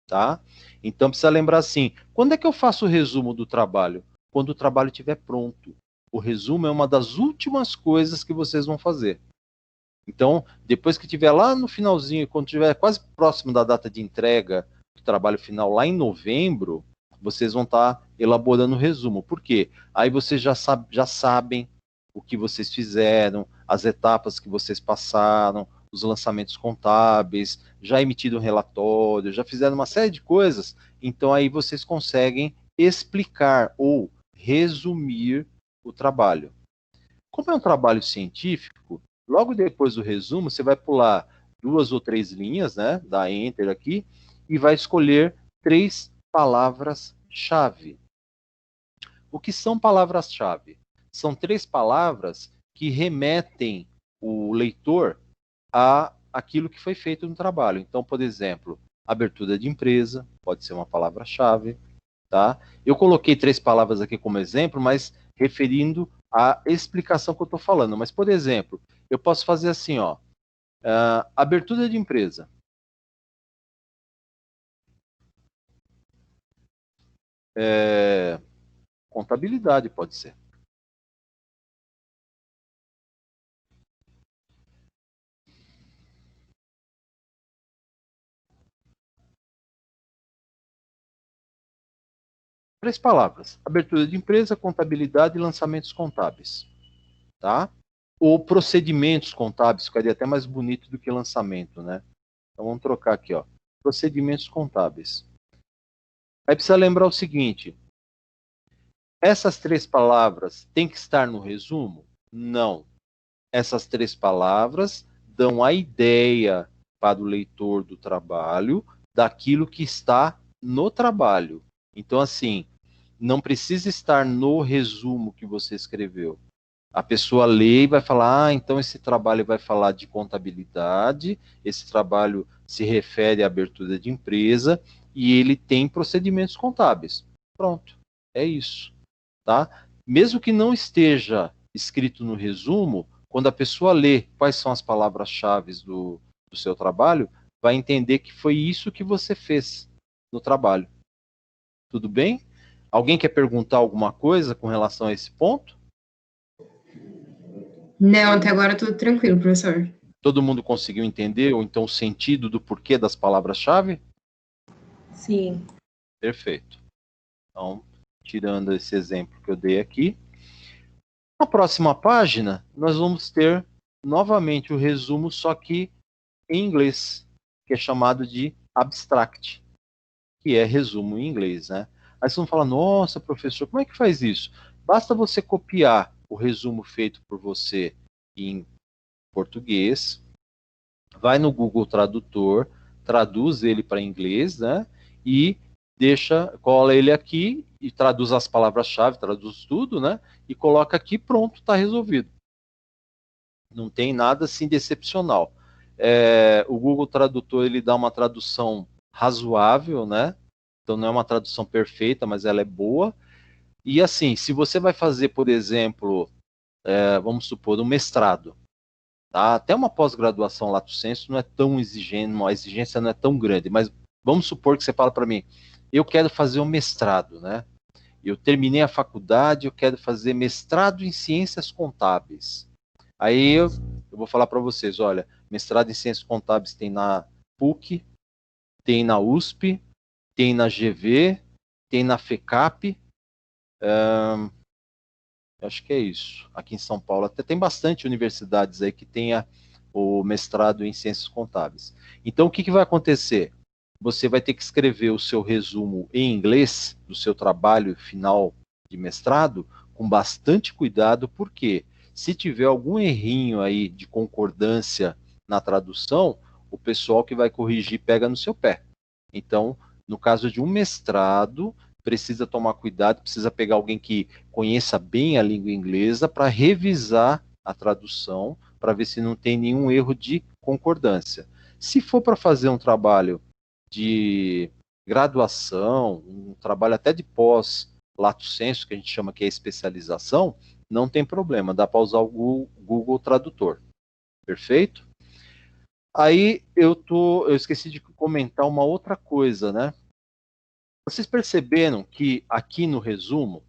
S1: Tá? Então precisa lembrar assim, quando é que eu faço o resumo do trabalho? Quando o trabalho estiver pronto. O resumo é uma das últimas coisas que vocês vão fazer. Então, depois que estiver lá no finalzinho, quando estiver quase próximo da data de entrega do trabalho final, lá em novembro, vocês vão estar elaborando o resumo. Por quê? Aí vocês já sabem o que vocês fizeram, as etapas que vocês passaram, os lançamentos contábeis, já emitiram um relatório, já fizeram uma série de coisas, então aí vocês conseguem explicar ou resumir o trabalho. Como é um trabalho científico, logo depois do resumo, você vai pular 2 ou 3 linhas, né? Dá Enter aqui, e vai escolher 3 palavras-chave. O que são palavras-chave? São 3 palavras que remetem o leitor a aquilo que foi feito no trabalho. Então, por exemplo, abertura de empresa, pode ser uma palavra-chave, tá? Eu coloquei 3 palavras aqui como exemplo, mas referindo à explicação que eu estou falando. Mas, por exemplo, eu posso fazer assim, ó, abertura de empresa. Contabilidade pode ser. Três palavras: abertura de empresa, contabilidade e lançamentos contábeis, tá? Ou procedimentos contábeis, ficaria até mais bonito do que lançamento, né? Então vamos trocar aqui, ó, procedimentos contábeis. Aí precisa lembrar o seguinte: essas 3 palavras têm que estar no resumo? Não. Essas 3 palavras dão a ideia para o leitor do trabalho daquilo que está no trabalho. Então, assim, não precisa estar no resumo que você escreveu. A pessoa lê e vai falar, então esse trabalho vai falar de contabilidade, esse trabalho se refere à abertura de empresa e ele tem procedimentos contábeis. Pronto, é isso, tá? Mesmo que não esteja escrito no resumo, quando a pessoa lê quais são as palavras-chave do seu trabalho, vai entender que foi isso que você fez no trabalho. Tudo bem? Alguém quer perguntar alguma coisa com relação a esse ponto?
S3: Não, até agora tudo tranquilo, professor.
S1: Todo mundo conseguiu entender, ou então o sentido do porquê das palavras-chave?
S4: Sim.
S1: Perfeito. Então, tirando esse exemplo que eu dei aqui, na próxima página, nós vamos ter novamente o resumo, só que em inglês, que é chamado de abstract, que é resumo em inglês, né? Aí vocês vão falar, nossa, professor, como é que faz isso? Basta você copiar o resumo feito por você em português, vai no Google Tradutor, traduz ele para inglês, né? E cola ele aqui e traduz as palavras-chave, traduz tudo, né? E coloca aqui, pronto, está resolvido. Não tem nada assim de excepcional. O Google Tradutor ele dá uma tradução razoável, né? Então não é uma tradução perfeita, mas ela é boa. E assim, se você vai fazer, por exemplo, vamos supor, um mestrado, tá? Até uma pós-graduação lato sensu não é tão exigente, a exigência não é tão grande, mas vamos supor que você fala para mim, eu quero fazer um mestrado, né? Eu terminei a faculdade, eu quero fazer mestrado em ciências contábeis. Aí eu vou falar para vocês, olha, mestrado em ciências contábeis tem na PUC, tem na USP, tem na GV, tem na FECAP, acho que é isso, aqui em São Paulo. Até tem bastante universidades aí que tenha o mestrado em ciências contábeis. Então, o que vai acontecer? Você vai ter que escrever o seu resumo em inglês do seu trabalho final de mestrado com bastante cuidado, porque se tiver algum errinho aí de concordância na tradução, o pessoal que vai corrigir pega no seu pé. Então, no caso de um mestrado, precisa tomar cuidado, precisa pegar alguém que conheça bem a língua inglesa para revisar a tradução, para ver se não tem nenhum erro de concordância. Se for para fazer um trabalho de graduação, um trabalho até de pós-lato sensu, que a gente chama que é especialização, não tem problema, dá para usar o Google Tradutor. Perfeito? Aí eu esqueci de comentar uma outra coisa, né? Vocês perceberam que aqui no resumo,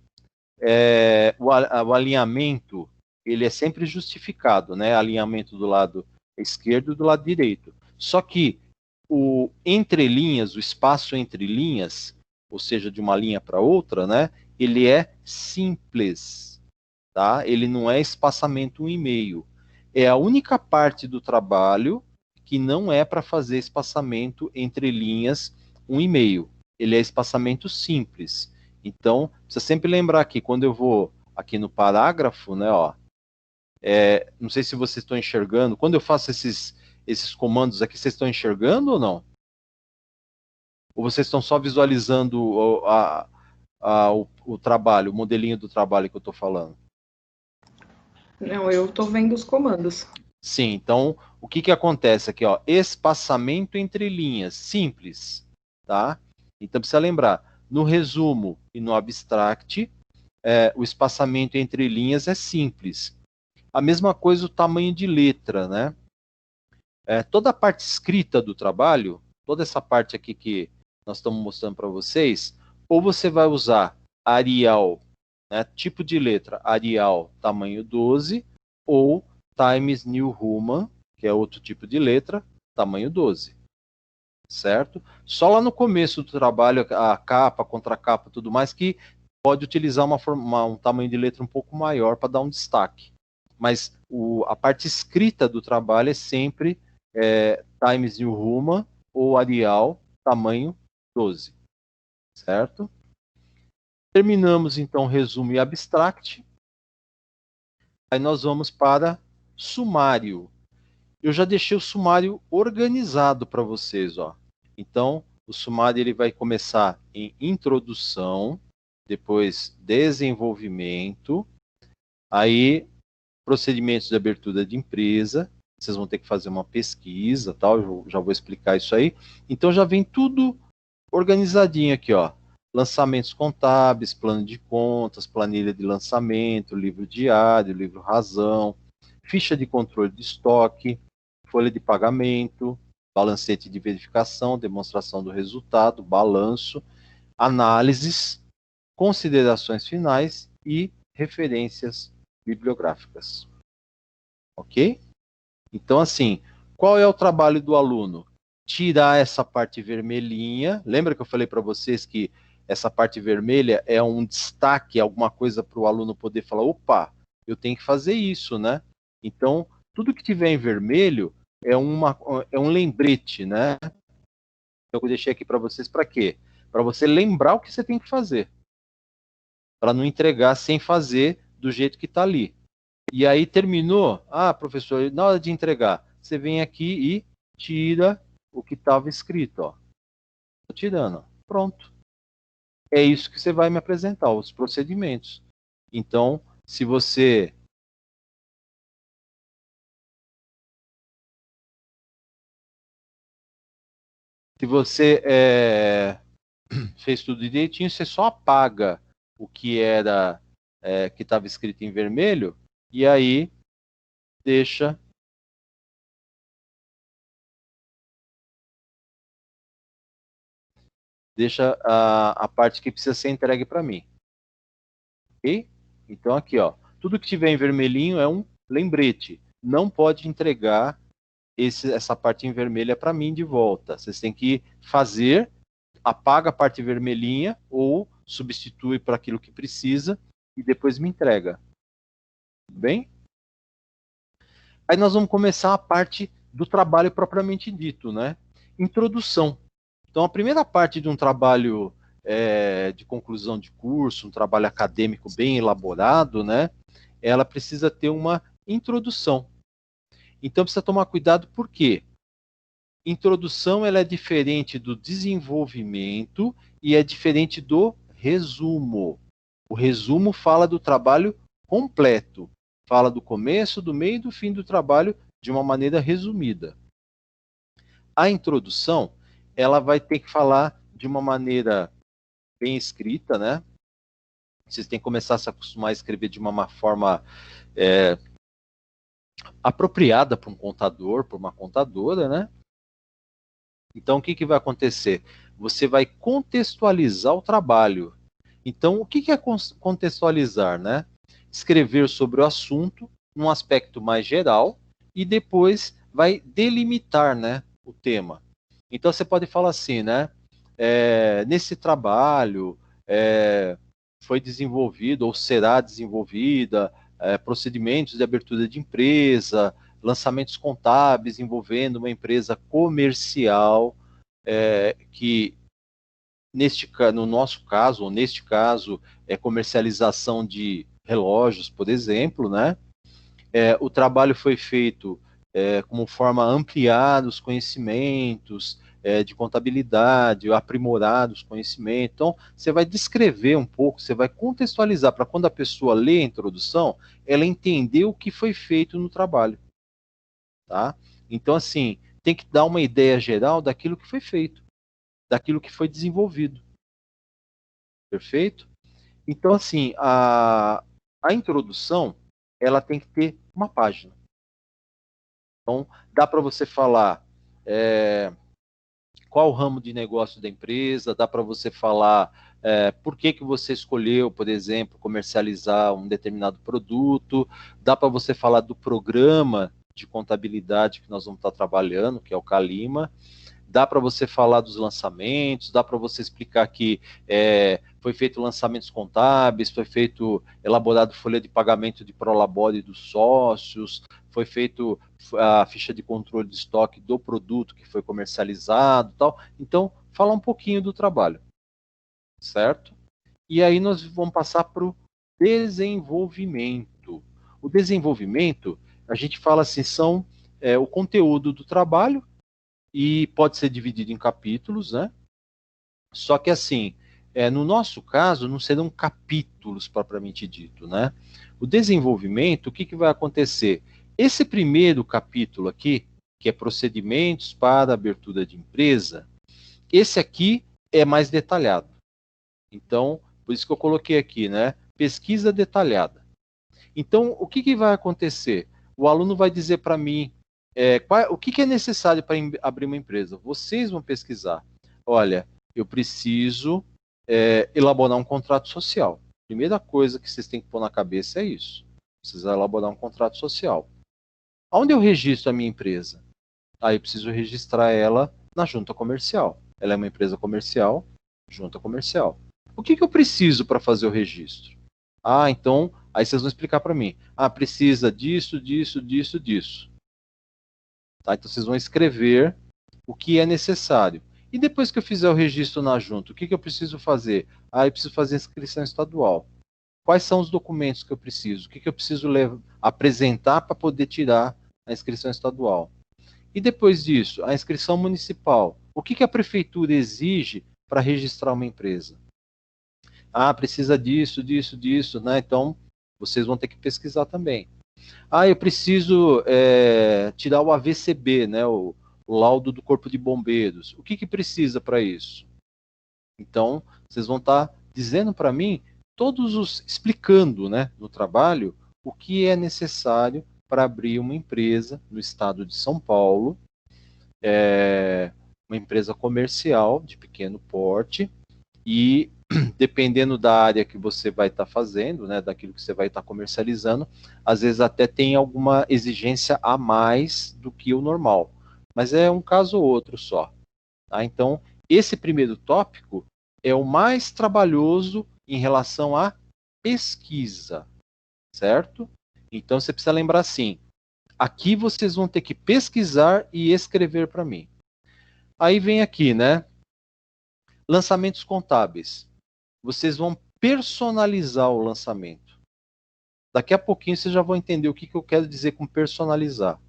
S1: o alinhamento ele é sempre justificado, né? Alinhamento do lado esquerdo e do lado direito. Só que o entre linhas, o espaço entre linhas, ou seja, de uma linha para outra, né? Ele é simples, tá? Ele não é espaçamento 1,5. É a única parte do trabalho que não é para fazer espaçamento entre linhas 1,5. Ele é espaçamento simples. Então, precisa sempre lembrar que quando eu vou aqui no parágrafo, né, ó, não sei se vocês estão enxergando, quando eu faço esses comandos aqui, vocês estão enxergando ou não? Ou vocês estão só visualizando o trabalho, o modelinho do trabalho que eu estou falando?
S4: Não, eu estou vendo os comandos.
S1: Sim, então, o que acontece aqui, ó? Espaçamento entre linhas, simples, tá? Então, precisa lembrar, no resumo e no abstract, o espaçamento entre linhas é simples. A mesma coisa o tamanho de letra, né? Toda a parte escrita do trabalho, toda essa parte aqui que nós estamos mostrando para vocês, ou você vai usar Arial, né, tipo de letra Arial tamanho 12, ou Times New Roman, que é outro tipo de letra, tamanho 12. Certo? Só lá no começo do trabalho, a capa, contracapa, tudo mais, que pode utilizar um tamanho de letra um pouco maior para dar um destaque. Mas a parte escrita do trabalho é sempre Times New Roman ou Arial, tamanho 12. Certo? Terminamos, então, resumo e abstract. Aí nós vamos para sumário. Eu já deixei o sumário organizado para vocês, ó. Então, o sumário ele vai começar em introdução, depois desenvolvimento, aí procedimentos de abertura de empresa, vocês vão ter que fazer uma pesquisa, tal, eu já vou explicar isso aí. Então já vem tudo organizadinho aqui, ó. Lançamentos contábeis, plano de contas, planilha de lançamento, livro diário, livro razão, ficha de controle de estoque, folha de pagamento, balancete de verificação, demonstração do resultado, balanço, análises, considerações finais e referências bibliográficas. Ok? Então, assim, qual é o trabalho do aluno? Tirar essa parte vermelhinha. Lembra que eu falei para vocês que essa parte vermelha é um destaque, alguma coisa para o aluno poder falar, opa, eu tenho que fazer isso, né? Então, tudo que tiver em vermelho é um lembrete, né? Eu deixei aqui para vocês para quê? Para você lembrar o que você tem que fazer. Para não entregar sem fazer do jeito que está ali. E aí terminou, professor, na hora de entregar, você vem aqui e tira o que estava escrito, ó. Tô tirando, pronto. É isso que você vai me apresentar, os procedimentos. Então, se você fez tudo direitinho, você só apaga o que era que estava escrito em vermelho e aí deixa a parte que precisa ser entregue para mim. Ok? Então aqui, ó, tudo que tiver em vermelhinho é um lembrete. Não pode entregar essa parte em vermelha para mim de volta. Vocês têm que fazer, apaga a parte vermelhinha ou substitui para aquilo que precisa e depois me entrega. Tudo bem? Aí nós vamos começar a parte do trabalho propriamente dito, né? Introdução. Então, a primeira parte de um trabalho de conclusão de curso, um trabalho acadêmico bem elaborado, né? Ela precisa ter uma introdução. Então, precisa tomar cuidado, por quê? Introdução ela é diferente do desenvolvimento e é diferente do resumo. O resumo fala do trabalho completo. Fala do começo, do meio e do fim do trabalho de uma maneira resumida. A introdução, ela vai ter que falar de uma maneira bem escrita, né? Vocês têm que começar a se acostumar a escrever de uma forma apropriada para um contador, para uma contadora, né? Então, o que vai acontecer? Você vai contextualizar o trabalho. Então, o que é contextualizar, né? Escrever sobre o assunto, num aspecto mais geral, e depois vai delimitar, né, o tema. Então, você pode falar assim, né? Nesse trabalho foi desenvolvido ou será desenvolvida procedimentos de abertura de empresa, lançamentos contábeis envolvendo uma empresa comercial que no nosso caso, ou neste caso, é comercialização de relógios, por exemplo, né? O trabalho foi feito como forma a ampliar os conhecimentos de contabilidade, aprimorar os conhecimentos. Então, você vai descrever um pouco, você vai contextualizar para quando a pessoa lê a introdução, ela entender o que foi feito no trabalho. Tá? Então, assim, tem que dar uma ideia geral daquilo que foi feito, daquilo que foi desenvolvido. Perfeito? Então, assim, a introdução, ela tem que ter uma página. Então, dá para você falar qual o ramo de negócio da empresa, dá para você falar por que você escolheu, por exemplo, comercializar um determinado produto, dá para você falar do programa de contabilidade que nós vamos estar trabalhando, que é o Calima, dá para você falar dos lançamentos, dá para você explicar que foi feito lançamentos contábeis, foi feito, elaborado folha de pagamento de prolabore dos sócios, foi feito a ficha de controle de estoque do produto que foi comercializado, tal. Então, falar um pouquinho do trabalho, certo? E aí nós vamos passar para o desenvolvimento. O desenvolvimento, a gente fala assim, são o conteúdo do trabalho, e pode ser dividido em capítulos, né? Só que assim, no nosso caso, não serão capítulos propriamente dito, né? O desenvolvimento, o que vai acontecer? Esse primeiro capítulo aqui, que é procedimentos para abertura de empresa, esse aqui é mais detalhado. Então, por isso que eu coloquei aqui, né? Pesquisa detalhada. Então, o que vai acontecer? O aluno vai dizer para mim, o que é necessário para abrir uma empresa? Vocês vão pesquisar. Olha, eu preciso elaborar um contrato social. Primeira coisa que vocês têm que pôr na cabeça é isso. Precisa elaborar um contrato social. Onde eu registro a minha empresa? Aí eu preciso registrar ela na junta comercial. Ela é uma empresa comercial, junta comercial. O que eu preciso para fazer o registro? Então, aí vocês vão explicar para mim. Precisa disso, disso, disso, disso. Tá? Então vocês vão escrever o que é necessário. E depois que eu fizer o registro na junta, o que eu preciso fazer? Eu preciso fazer a inscrição estadual. Quais são os documentos que eu preciso? O que eu preciso apresentar para poder tirar a inscrição estadual? E depois disso, a inscrição municipal. O que a prefeitura exige para registrar uma empresa? Precisa disso, disso, disso, né? Então, vocês vão ter que pesquisar também. Eu preciso tirar o AVCB, né? O laudo do Corpo de Bombeiros. O que precisa para isso? Então, vocês vão estar dizendo para mim, explicando, né, no trabalho, o que é necessário para abrir uma empresa no estado de São Paulo, uma empresa comercial de pequeno porte, e dependendo da área que você vai estar fazendo, né, daquilo que você vai estar comercializando, às vezes até tem alguma exigência a mais do que o normal, mas é um caso ou outro só. Tá? Então, esse primeiro tópico é o mais trabalhoso em relação à pesquisa, certo? Então, você precisa lembrar assim, aqui vocês vão ter que pesquisar e escrever para mim. Aí vem aqui, né? Lançamentos contábeis. Vocês vão personalizar o lançamento. Daqui a pouquinho vocês já vão entender o que eu quero dizer com personalizar.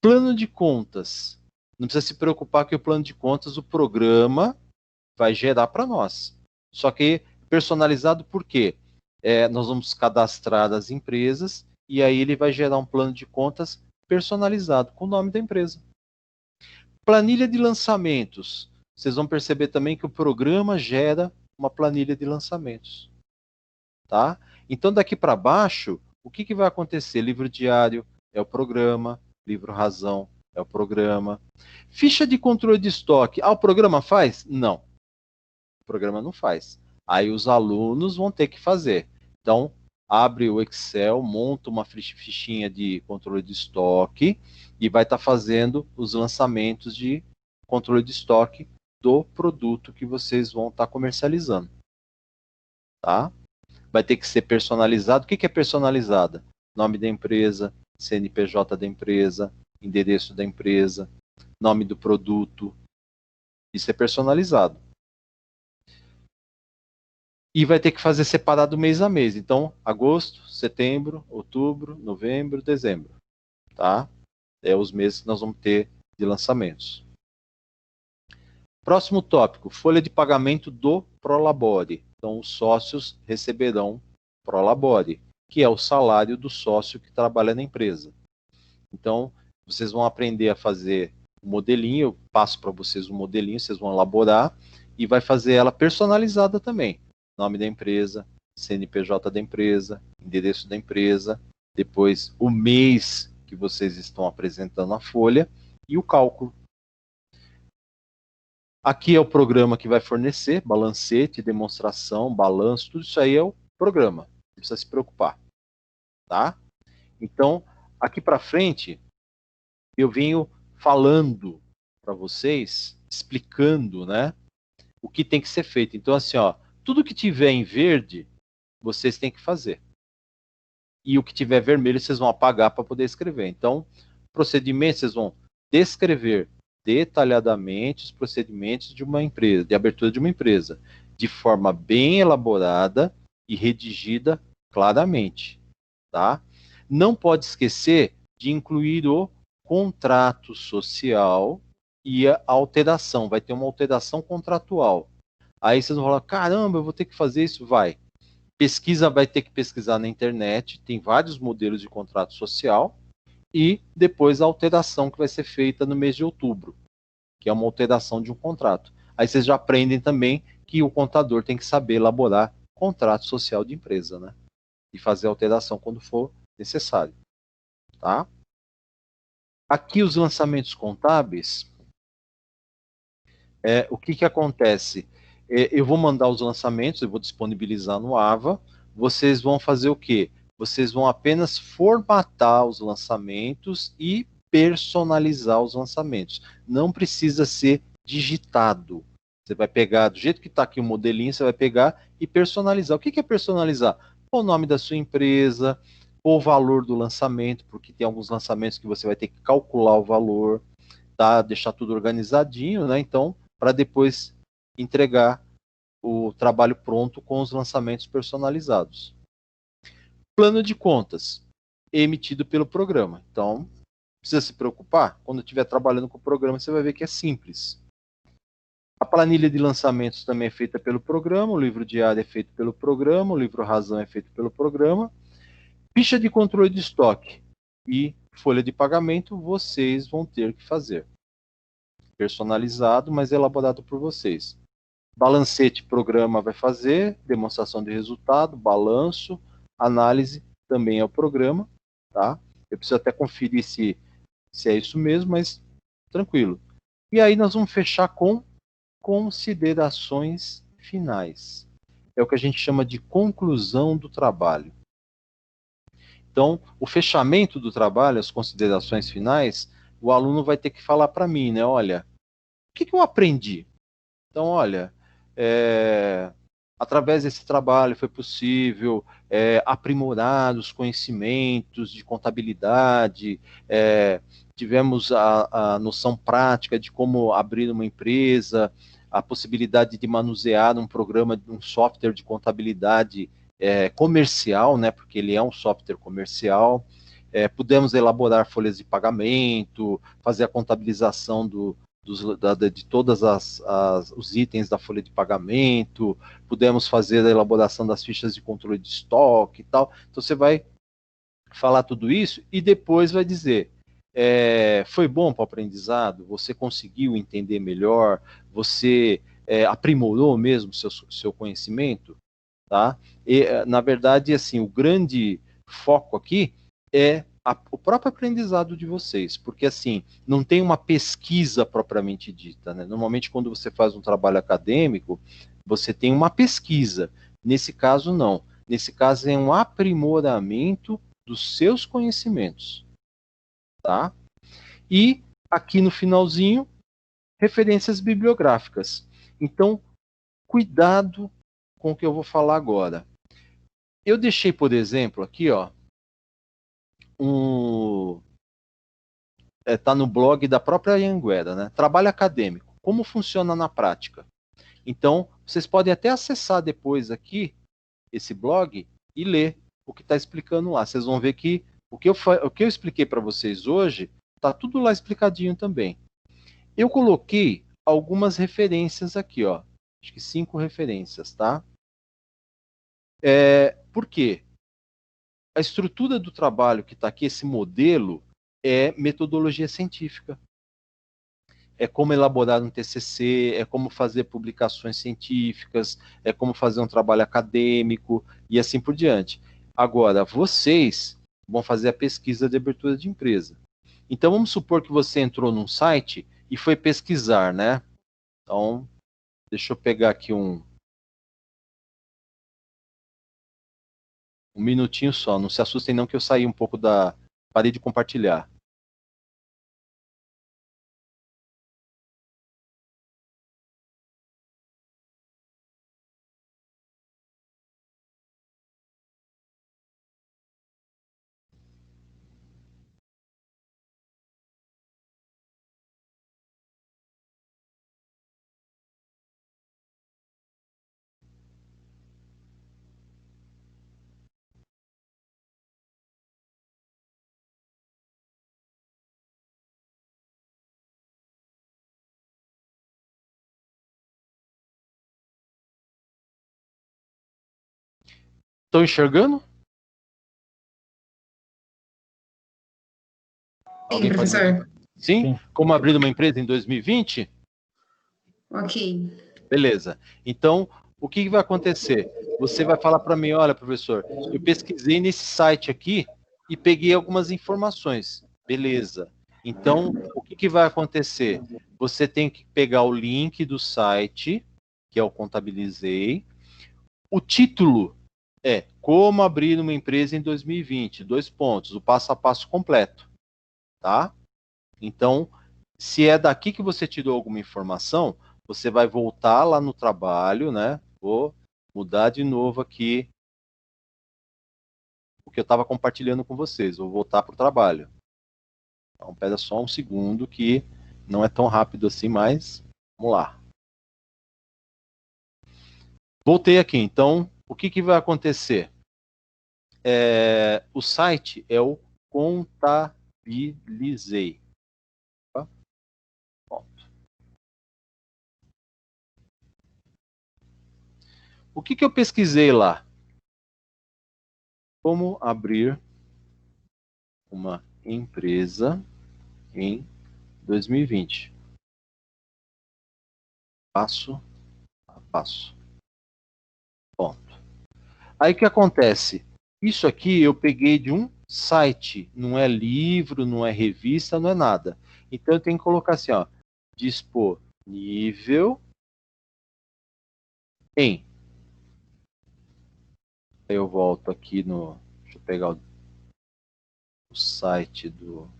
S1: Plano de contas. Não precisa se preocupar que o plano de contas, o programa vai gerar para nós. Só que personalizado por quê? Nós vamos cadastrar as empresas e aí ele vai gerar um plano de contas personalizado com o nome da empresa. Planilha de lançamentos. Vocês vão perceber também que o programa gera uma planilha de lançamentos. Tá? Então, daqui para baixo, o que vai acontecer? Livro diário é o programa, livro razão é o programa. Ficha de controle de estoque. O programa faz? Não. O programa não faz. Aí os alunos vão ter que fazer. Então, abre o Excel, monta uma fichinha de controle de estoque e vai estar fazendo os lançamentos de controle de estoque do produto que vocês vão estar comercializando. Tá? Vai ter que ser personalizado. O que é personalizada? Nome da empresa, CNPJ da empresa, endereço da empresa, nome do produto. Isso é personalizado. e vai ter que fazer separado mês a mês. Então, agosto, setembro, outubro, novembro, dezembro, tá? É os meses que nós vamos ter de lançamentos. Próximo tópico, folha de pagamento do Prolabore. Então, os sócios receberão Prolabore, que é o salário do sócio que trabalha na empresa. Então, vocês vão aprender a fazer o modelinho, eu passo para vocês o modelinho, vocês vão elaborar e vai fazer ela personalizada também. Nome da empresa, CNPJ da empresa, endereço da empresa, depois o mês que vocês estão apresentando a folha e o cálculo. Aqui é o programa que vai fornecer, balancete, demonstração, balanço, tudo isso aí é o programa, não precisa se preocupar, tá? Então, aqui para frente, eu venho falando para vocês, explicando, né, o que tem que ser feito. Então, assim, ó, tudo que tiver em verde, vocês têm que fazer. E o que tiver vermelho, vocês vão apagar para poder escrever. Então, procedimento, vocês vão descrever detalhadamente os procedimentos de uma empresa, de abertura de uma empresa, de forma bem elaborada e redigida claramente, tá? Não pode esquecer de incluir o contrato social e a alteração. Vai ter uma alteração contratual. Aí vocês vão falar, caramba, eu vou ter que fazer isso? Vai. Pesquisa, vai ter que pesquisar na internet, tem vários modelos de contrato social, e depois a alteração que vai ser feita no mês de outubro, que é uma alteração de um contrato. Aí vocês já aprendem também que o contador tem que saber elaborar contrato social de empresa, né? E fazer a alteração quando for necessário, tá? Aqui os lançamentos contábeis, o que acontece? Eu vou mandar os lançamentos, eu vou disponibilizar no AVA, vocês vão fazer o quê? Vocês vão apenas formatar os lançamentos e personalizar os lançamentos. Não precisa ser digitado. Você vai pegar, do jeito que está aqui o modelinho, você vai pegar e personalizar. O que é personalizar? O nome da sua empresa, o valor do lançamento, porque tem alguns lançamentos que você vai ter que calcular o valor, tá? Deixar tudo organizadinho, né? Então, para depois entregar o trabalho pronto com os lançamentos personalizados. Plano de contas, emitido pelo programa. Então, não precisa se preocupar. Quando estiver trabalhando com o programa, você vai ver que é simples. A planilha de lançamentos também é feita pelo programa, o livro diário é feito pelo programa, o livro razão é feito pelo programa. Ficha de controle de estoque e folha de pagamento vocês vão ter que fazer. Personalizado, mas elaborado por vocês. Balancete, programa vai fazer, demonstração de resultado, balanço, análise também é o programa, tá? Eu preciso até conferir se é isso mesmo, mas tranquilo. E aí nós vamos fechar com considerações finais. É o que a gente chama de conclusão do trabalho. Então, o fechamento do trabalho, as considerações finais, o aluno vai ter que falar para mim, né? Olha, o que eu aprendi? Então, olha, através desse trabalho foi possível aprimorar os conhecimentos de contabilidade, tivemos a noção prática de como abrir uma empresa, a possibilidade de manusear um programa, um software de contabilidade comercial, né, porque ele é um software comercial, pudemos elaborar folhas de pagamento, fazer a contabilização de todos os itens da folha de pagamento, pudemos fazer a elaboração das fichas de controle de estoque e tal. Então você vai falar tudo isso e depois vai dizer, foi bom para o aprendizado? Você conseguiu entender melhor? Você aprimorou mesmo seu conhecimento? Tá? E, na verdade, assim, o grande foco aqui é o próprio aprendizado de vocês, porque assim, não tem uma pesquisa propriamente dita, né? Normalmente quando você faz um trabalho acadêmico, você tem uma pesquisa, nesse caso não, nesse caso é um aprimoramento dos seus conhecimentos, tá? E aqui no finalzinho, referências bibliográficas. Então, cuidado com o que eu vou falar agora. Eu deixei, por exemplo, aqui, ó, tá no blog da própria Anhanguera, né? Trabalho acadêmico. Como funciona na prática? Então, vocês podem até acessar depois aqui esse blog e ler o que está explicando lá. Vocês vão ver que o que eu expliquei para vocês hoje está tudo lá explicadinho também. Eu coloquei algumas referências aqui, ó. Acho que 5 referências, tá? Por quê? A estrutura do trabalho que está aqui, esse modelo, é metodologia científica. É como elaborar um TCC, é como fazer publicações científicas, é como fazer um trabalho acadêmico e assim por diante. Agora, vocês vão fazer a pesquisa de abertura de empresa. Então, vamos supor que você entrou num site e foi pesquisar, né? Então, deixa eu pegar aqui um minutinho só. Não se assustem não que eu saí um pouco da... Parei de compartilhar. Estão enxergando?
S3: Sim,
S1: Alguém pode...
S3: professor.
S1: Sim?
S2: Sim.
S1: Como abrir uma empresa em 2020?
S3: Ok.
S1: Beleza. Então, o que vai acontecer? Você vai falar para mim, olha, professor, eu pesquisei nesse site aqui e peguei algumas informações. Beleza. Então, o que vai acontecer? Você tem que pegar o link do site, que é o Contabilizei. O título é Como abrir uma empresa em 2020, 2 pontos, o passo a passo completo, tá? Então, se é daqui que você tirou alguma informação, você vai voltar lá no trabalho, né? Vou mudar de novo aqui o que eu estava compartilhando com vocês. Vou voltar para o trabalho. Então, pera só um segundo que não é tão rápido assim, mas vamos lá. Voltei aqui. Então, o que vai acontecer? O site é o Contabilizei. Tá? Pronto. O que eu pesquisei lá? Como abrir uma empresa em 2020. Passo a passo. Ponto. Aí o que acontece? Isso aqui eu peguei de um site, não é livro, não é revista, não é nada. Então eu tenho que colocar assim, ó, disponível em. Aí eu volto aqui no, deixa eu pegar o site do...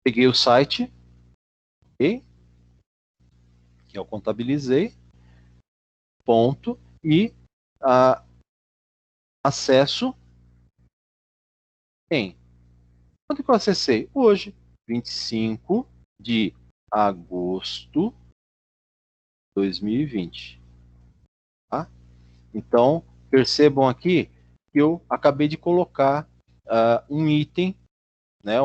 S1: Peguei o site, ok? Que eu contabilizei, ponto, e acesso em. Quando que eu acessei? Hoje, 25 de agosto de 2020. Tá? Então, percebam aqui que eu acabei de colocar um item, né,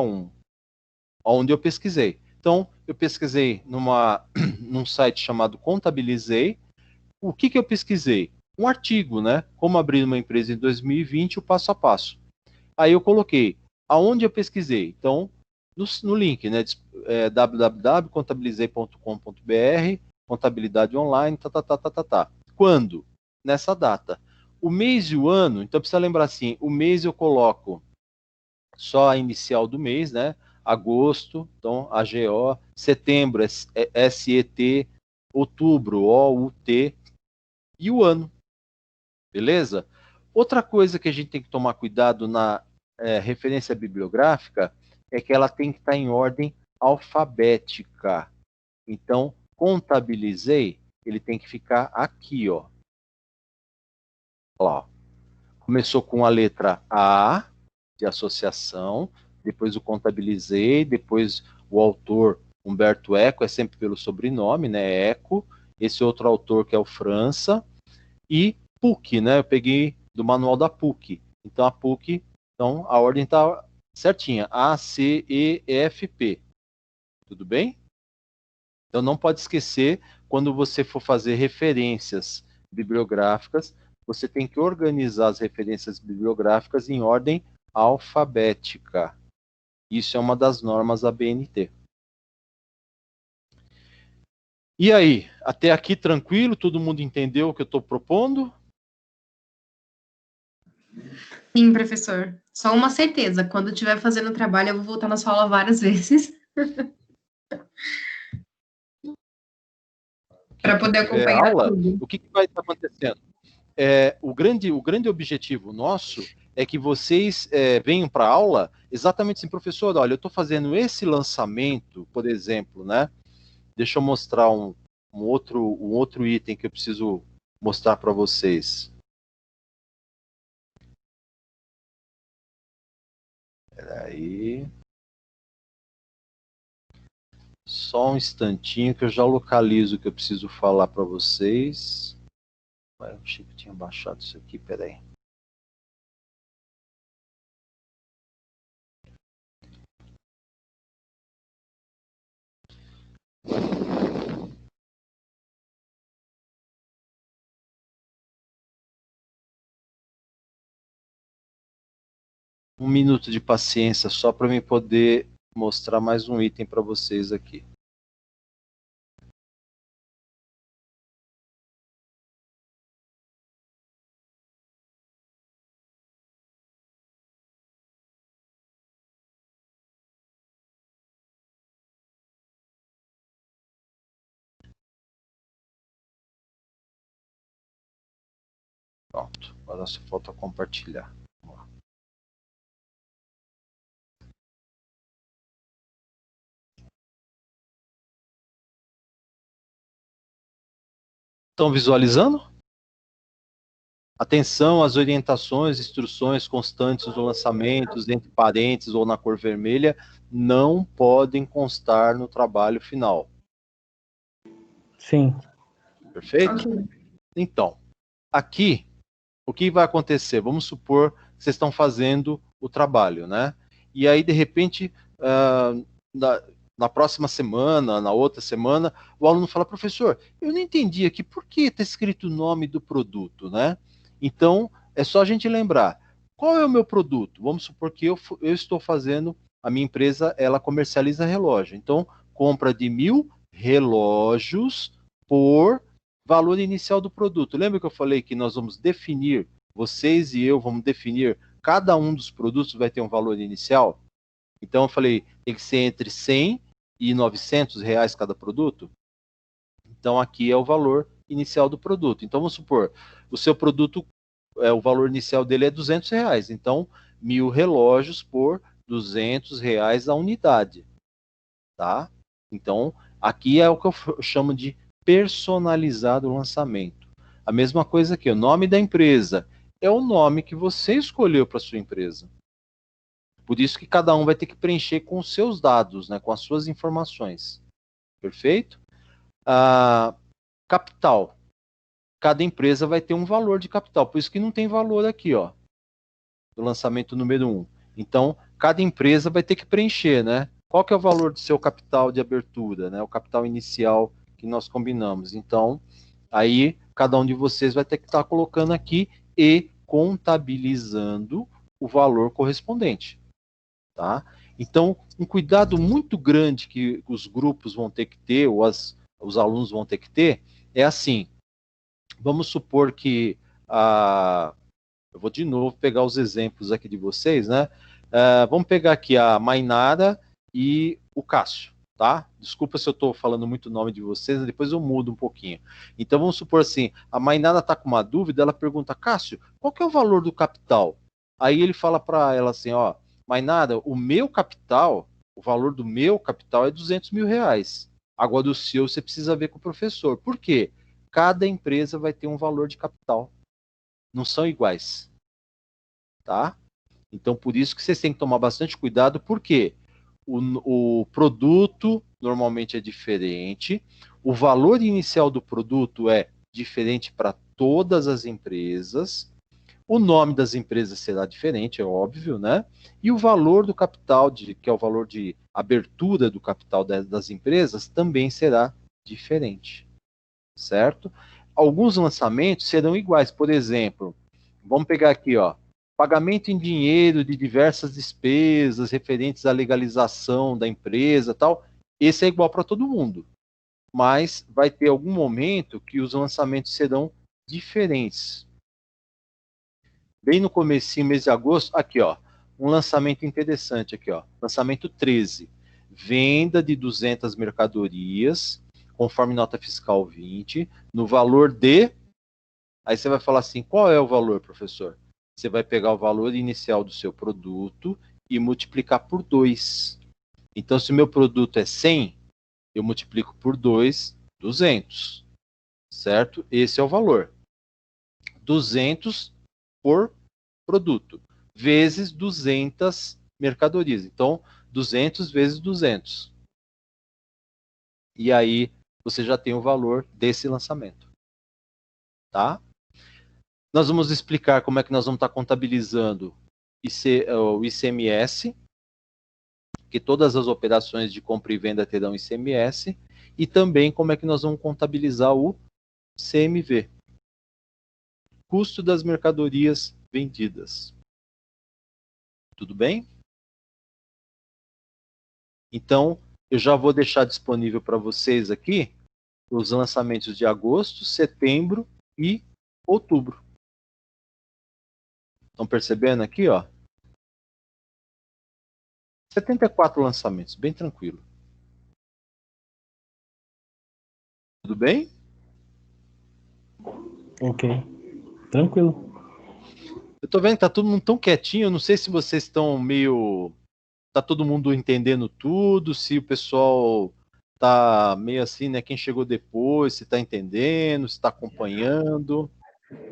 S1: onde eu pesquisei. Então, eu pesquisei num site chamado Contabilizei. O que eu pesquisei? Um artigo, né? Como abrir uma empresa em 2020, o passo a passo. Aí eu coloquei aonde eu pesquisei. Então, no link, né? www.contabilizei.com.br, contabilidade online, tá. Quando? Nessa data. O mês e o ano, então precisa lembrar assim, o mês eu coloco só a inicial do mês, né? Agosto, então AGO, setembro SET, outubro OUT e o ano. Beleza? Outra coisa que a gente tem que tomar cuidado na referência bibliográfica é que ela tem que estar em ordem alfabética. Então, contabilizei, ele tem que ficar aqui, ó. Lá, ó. Começou com a letra A, de associação, depois o contabilizei, depois o autor, Humberto Eco, é sempre pelo sobrenome, né, Eco, esse outro autor que é o França, e PUC, né, eu peguei do manual da PUC, então a PUC, então a ordem está certinha, A, C, E, F, P, tudo bem? Então não pode esquecer, quando você for fazer referências bibliográficas, você tem que organizar as referências bibliográficas em ordem alfabética. Isso é uma das normas da BNT. E aí, até aqui tranquilo? Todo mundo entendeu o que eu estou propondo?
S3: Sim, professor. Só uma certeza, quando estiver fazendo o trabalho, eu vou voltar na sua aula várias vezes para poder acompanhar
S1: Aula,
S3: tudo.
S1: o que vai estar acontecendo? O grande objetivo nosso é que vocês venham para a aula exatamente assim, professor, olha, eu estou fazendo esse lançamento, por exemplo, né? Deixa eu mostrar um outro item que eu preciso mostrar para vocês. Aí, só um instantinho que eu já localizo o que eu preciso falar para vocês. Eu achei que eu tinha baixado isso aqui, peraí. Um minuto de paciência só para me poder mostrar mais um item para vocês aqui. Pronto, agora só falta compartilhar. Estão visualizando? Atenção às orientações, instruções constantes dos lançamentos, entre parênteses ou na cor vermelha, não podem constar no trabalho final.
S2: Sim.
S1: Perfeito?
S3: Ok.
S1: Então, aqui, o que vai acontecer? Vamos supor que vocês estão fazendo o trabalho, né? E aí, de repente, na próxima semana, na outra semana, o aluno fala, professor, eu não entendi aqui por que está escrito o nome do produto, né? Então, é só a gente lembrar, qual é o meu produto? Vamos supor que eu estou fazendo, a minha empresa, ela comercializa relógio. Então, compra de 1.000 relógios por valor inicial do produto. Lembra que eu falei que nós vamos definir, vocês e eu vamos definir, cada um dos produtos vai ter um valor inicial? Então, eu falei, tem que ser entre 100 e 900 reais cada produto. Então, aqui é o valor inicial do produto. Então, vamos supor, o seu produto, o valor inicial dele é 200 reais. Então, 1.000 relógios por 200 reais a unidade. Tá? Então, aqui é o que eu chamo de personalizado lançamento. A mesma coisa aqui, o nome da empresa é o nome que você escolheu para sua empresa. Por isso que cada um vai ter que preencher com os seus dados, né, com as suas informações. Perfeito? Capital. Cada empresa vai ter um valor de capital. Por isso que não tem valor aqui, ó, do lançamento número 1. Então, cada empresa vai ter que preencher, né? Qual que é o valor do seu capital de abertura, né? O capital inicial que nós combinamos. Então, aí, cada um de vocês vai ter que estar colocando aqui e contabilizando o valor correspondente. Tá? Então, um cuidado muito grande que os grupos vão ter que ter, ou os alunos vão ter que ter, é assim, vamos supor que, eu vou de novo pegar os exemplos aqui de vocês, né? Vamos pegar aqui a Mainara e o Cássio, tá? Desculpa se eu estou falando muito o nome de vocês, depois eu mudo um pouquinho. Então, vamos supor assim, a Mainara está com uma dúvida, ela pergunta, Cássio, qual que é o valor do capital? Aí ele fala para ela assim, ó, Mainara, o meu capital, o valor do meu capital é 200 mil reais. Agora, do seu, você precisa ver com o professor. Por quê? Cada empresa vai ter um valor de capital. Não são iguais. tá? Então, por isso que vocês têm que tomar bastante cuidado, porque o produto normalmente é diferente, o valor inicial do produto é diferente para todas as empresas, o nome das empresas será diferente, é óbvio, né? E o valor do capital, que é o valor de abertura do capital das empresas, também será diferente, certo? Alguns lançamentos serão iguais, por exemplo, vamos pegar aqui, ó, pagamento em dinheiro de diversas despesas referentes à legalização da empresa, tal. Esse é igual para todo mundo, mas vai ter algum momento que os lançamentos serão diferentes. Bem no comecinho, mês de agosto, aqui, ó, um lançamento interessante aqui, ó, lançamento 13, venda de 200 mercadorias, conforme nota fiscal 20, no valor de... Aí você vai falar assim, qual é o valor, professor? Você vai pegar o valor inicial do seu produto e multiplicar por 2. Então, se o meu produto é 100, eu multiplico por 2, 200, certo? Esse é o valor. 200 por produto, vezes 200 mercadorias. Então, 200 vezes 200. E aí, você já tem o valor desse lançamento. Tá? Nós vamos explicar como é que nós vamos estar contabilizando o ICMS, que todas as operações de compra e venda terão ICMS, e também como é que nós vamos contabilizar o CMV, custo das mercadorias vendidas. Tudo bem? Então, eu já vou deixar disponível para vocês aqui os lançamentos de agosto, setembro e outubro. Estão percebendo aqui, ó? 74 lançamentos, bem tranquilo. Tudo bem?
S2: Ok. Tranquilo.
S1: Eu tô vendo que tá todo mundo tão quietinho, eu não sei se vocês estão meio... Tá todo mundo entendendo tudo, se o pessoal tá meio assim, né? Quem chegou depois, se tá entendendo, se tá acompanhando.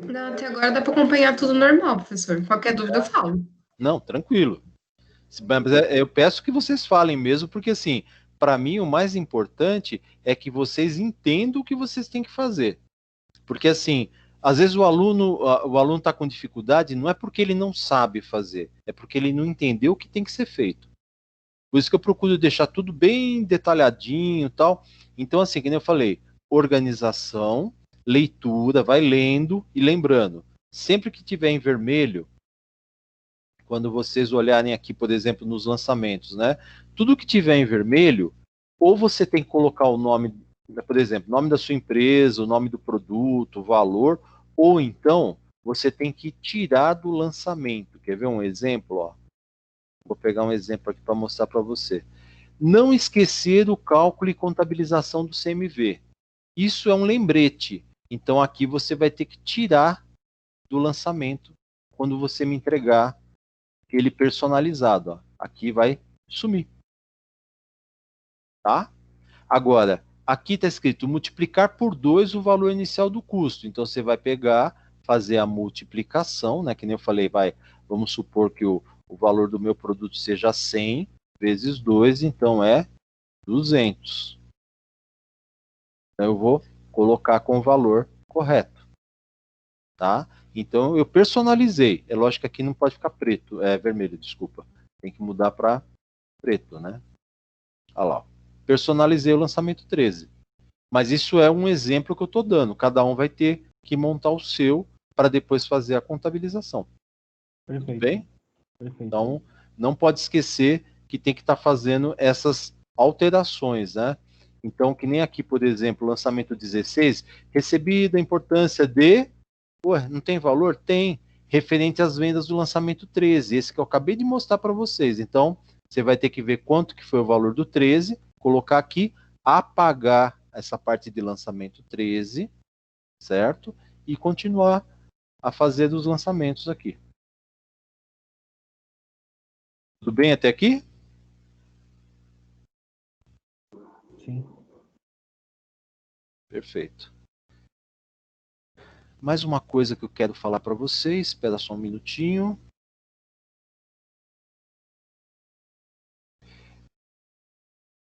S3: Não, até agora dá para acompanhar tudo normal, professor. Qualquer dúvida eu falo.
S1: Não, tranquilo. Mas eu peço que vocês falem mesmo, porque assim, para mim o mais importante é que vocês entendam o que vocês têm que fazer. Porque assim, às vezes o aluno está com dificuldade, não é porque ele não sabe fazer, é porque ele não entendeu o que tem que ser feito. Por isso que eu procuro deixar tudo bem detalhadinho e tal. Então, assim, que nem eu falei, organização, leitura, vai lendo e lembrando. Sempre que tiver em vermelho, quando vocês olharem aqui, por exemplo, nos lançamentos, né? Tudo que tiver em vermelho, ou você tem que colocar o nome, por exemplo, nome da sua empresa, o nome do produto, o valor, ou então você tem que tirar do lançamento. Quer ver um exemplo? Ó? Vou pegar um exemplo aqui para mostrar para você. Não esquecer o cálculo e contabilização do CMV. Isso é um lembrete. Então aqui você vai ter que tirar do lançamento quando você me entregar ele personalizado. Ó. Aqui vai sumir. Tá? Agora, aqui está escrito multiplicar por 2 o valor inicial do custo. Então você vai pegar, fazer a multiplicação, né? Que nem eu falei, vamos supor que o valor do meu produto seja 100 vezes 2, então é 200. Então eu vou colocar com o valor correto. Tá? Então eu personalizei. É lógico que aqui não pode ficar preto, vermelho, desculpa. Tem que mudar para preto, né? Olha lá. Personalizei o lançamento 13. Mas isso é um exemplo que eu estou dando. Cada um vai ter que montar o seu para depois fazer a contabilização.
S2: Perfeito.
S1: Tudo bem?
S2: Perfeito.
S1: Então, não pode esquecer que tem que estar fazendo essas alterações, né? Então, que nem aqui, por exemplo, lançamento 16, recebi da importância de... Pô, não tem valor? Tem. Referente às vendas do lançamento 13, esse que eu acabei de mostrar para vocês. Então, você vai ter que ver quanto que foi o valor do 13, colocar aqui, apagar essa parte de lançamento 13, certo? E continuar a fazer os lançamentos aqui. Tudo bem até aqui?
S2: Sim.
S1: Perfeito. Mais uma coisa que eu quero falar para vocês, espera só um minutinho.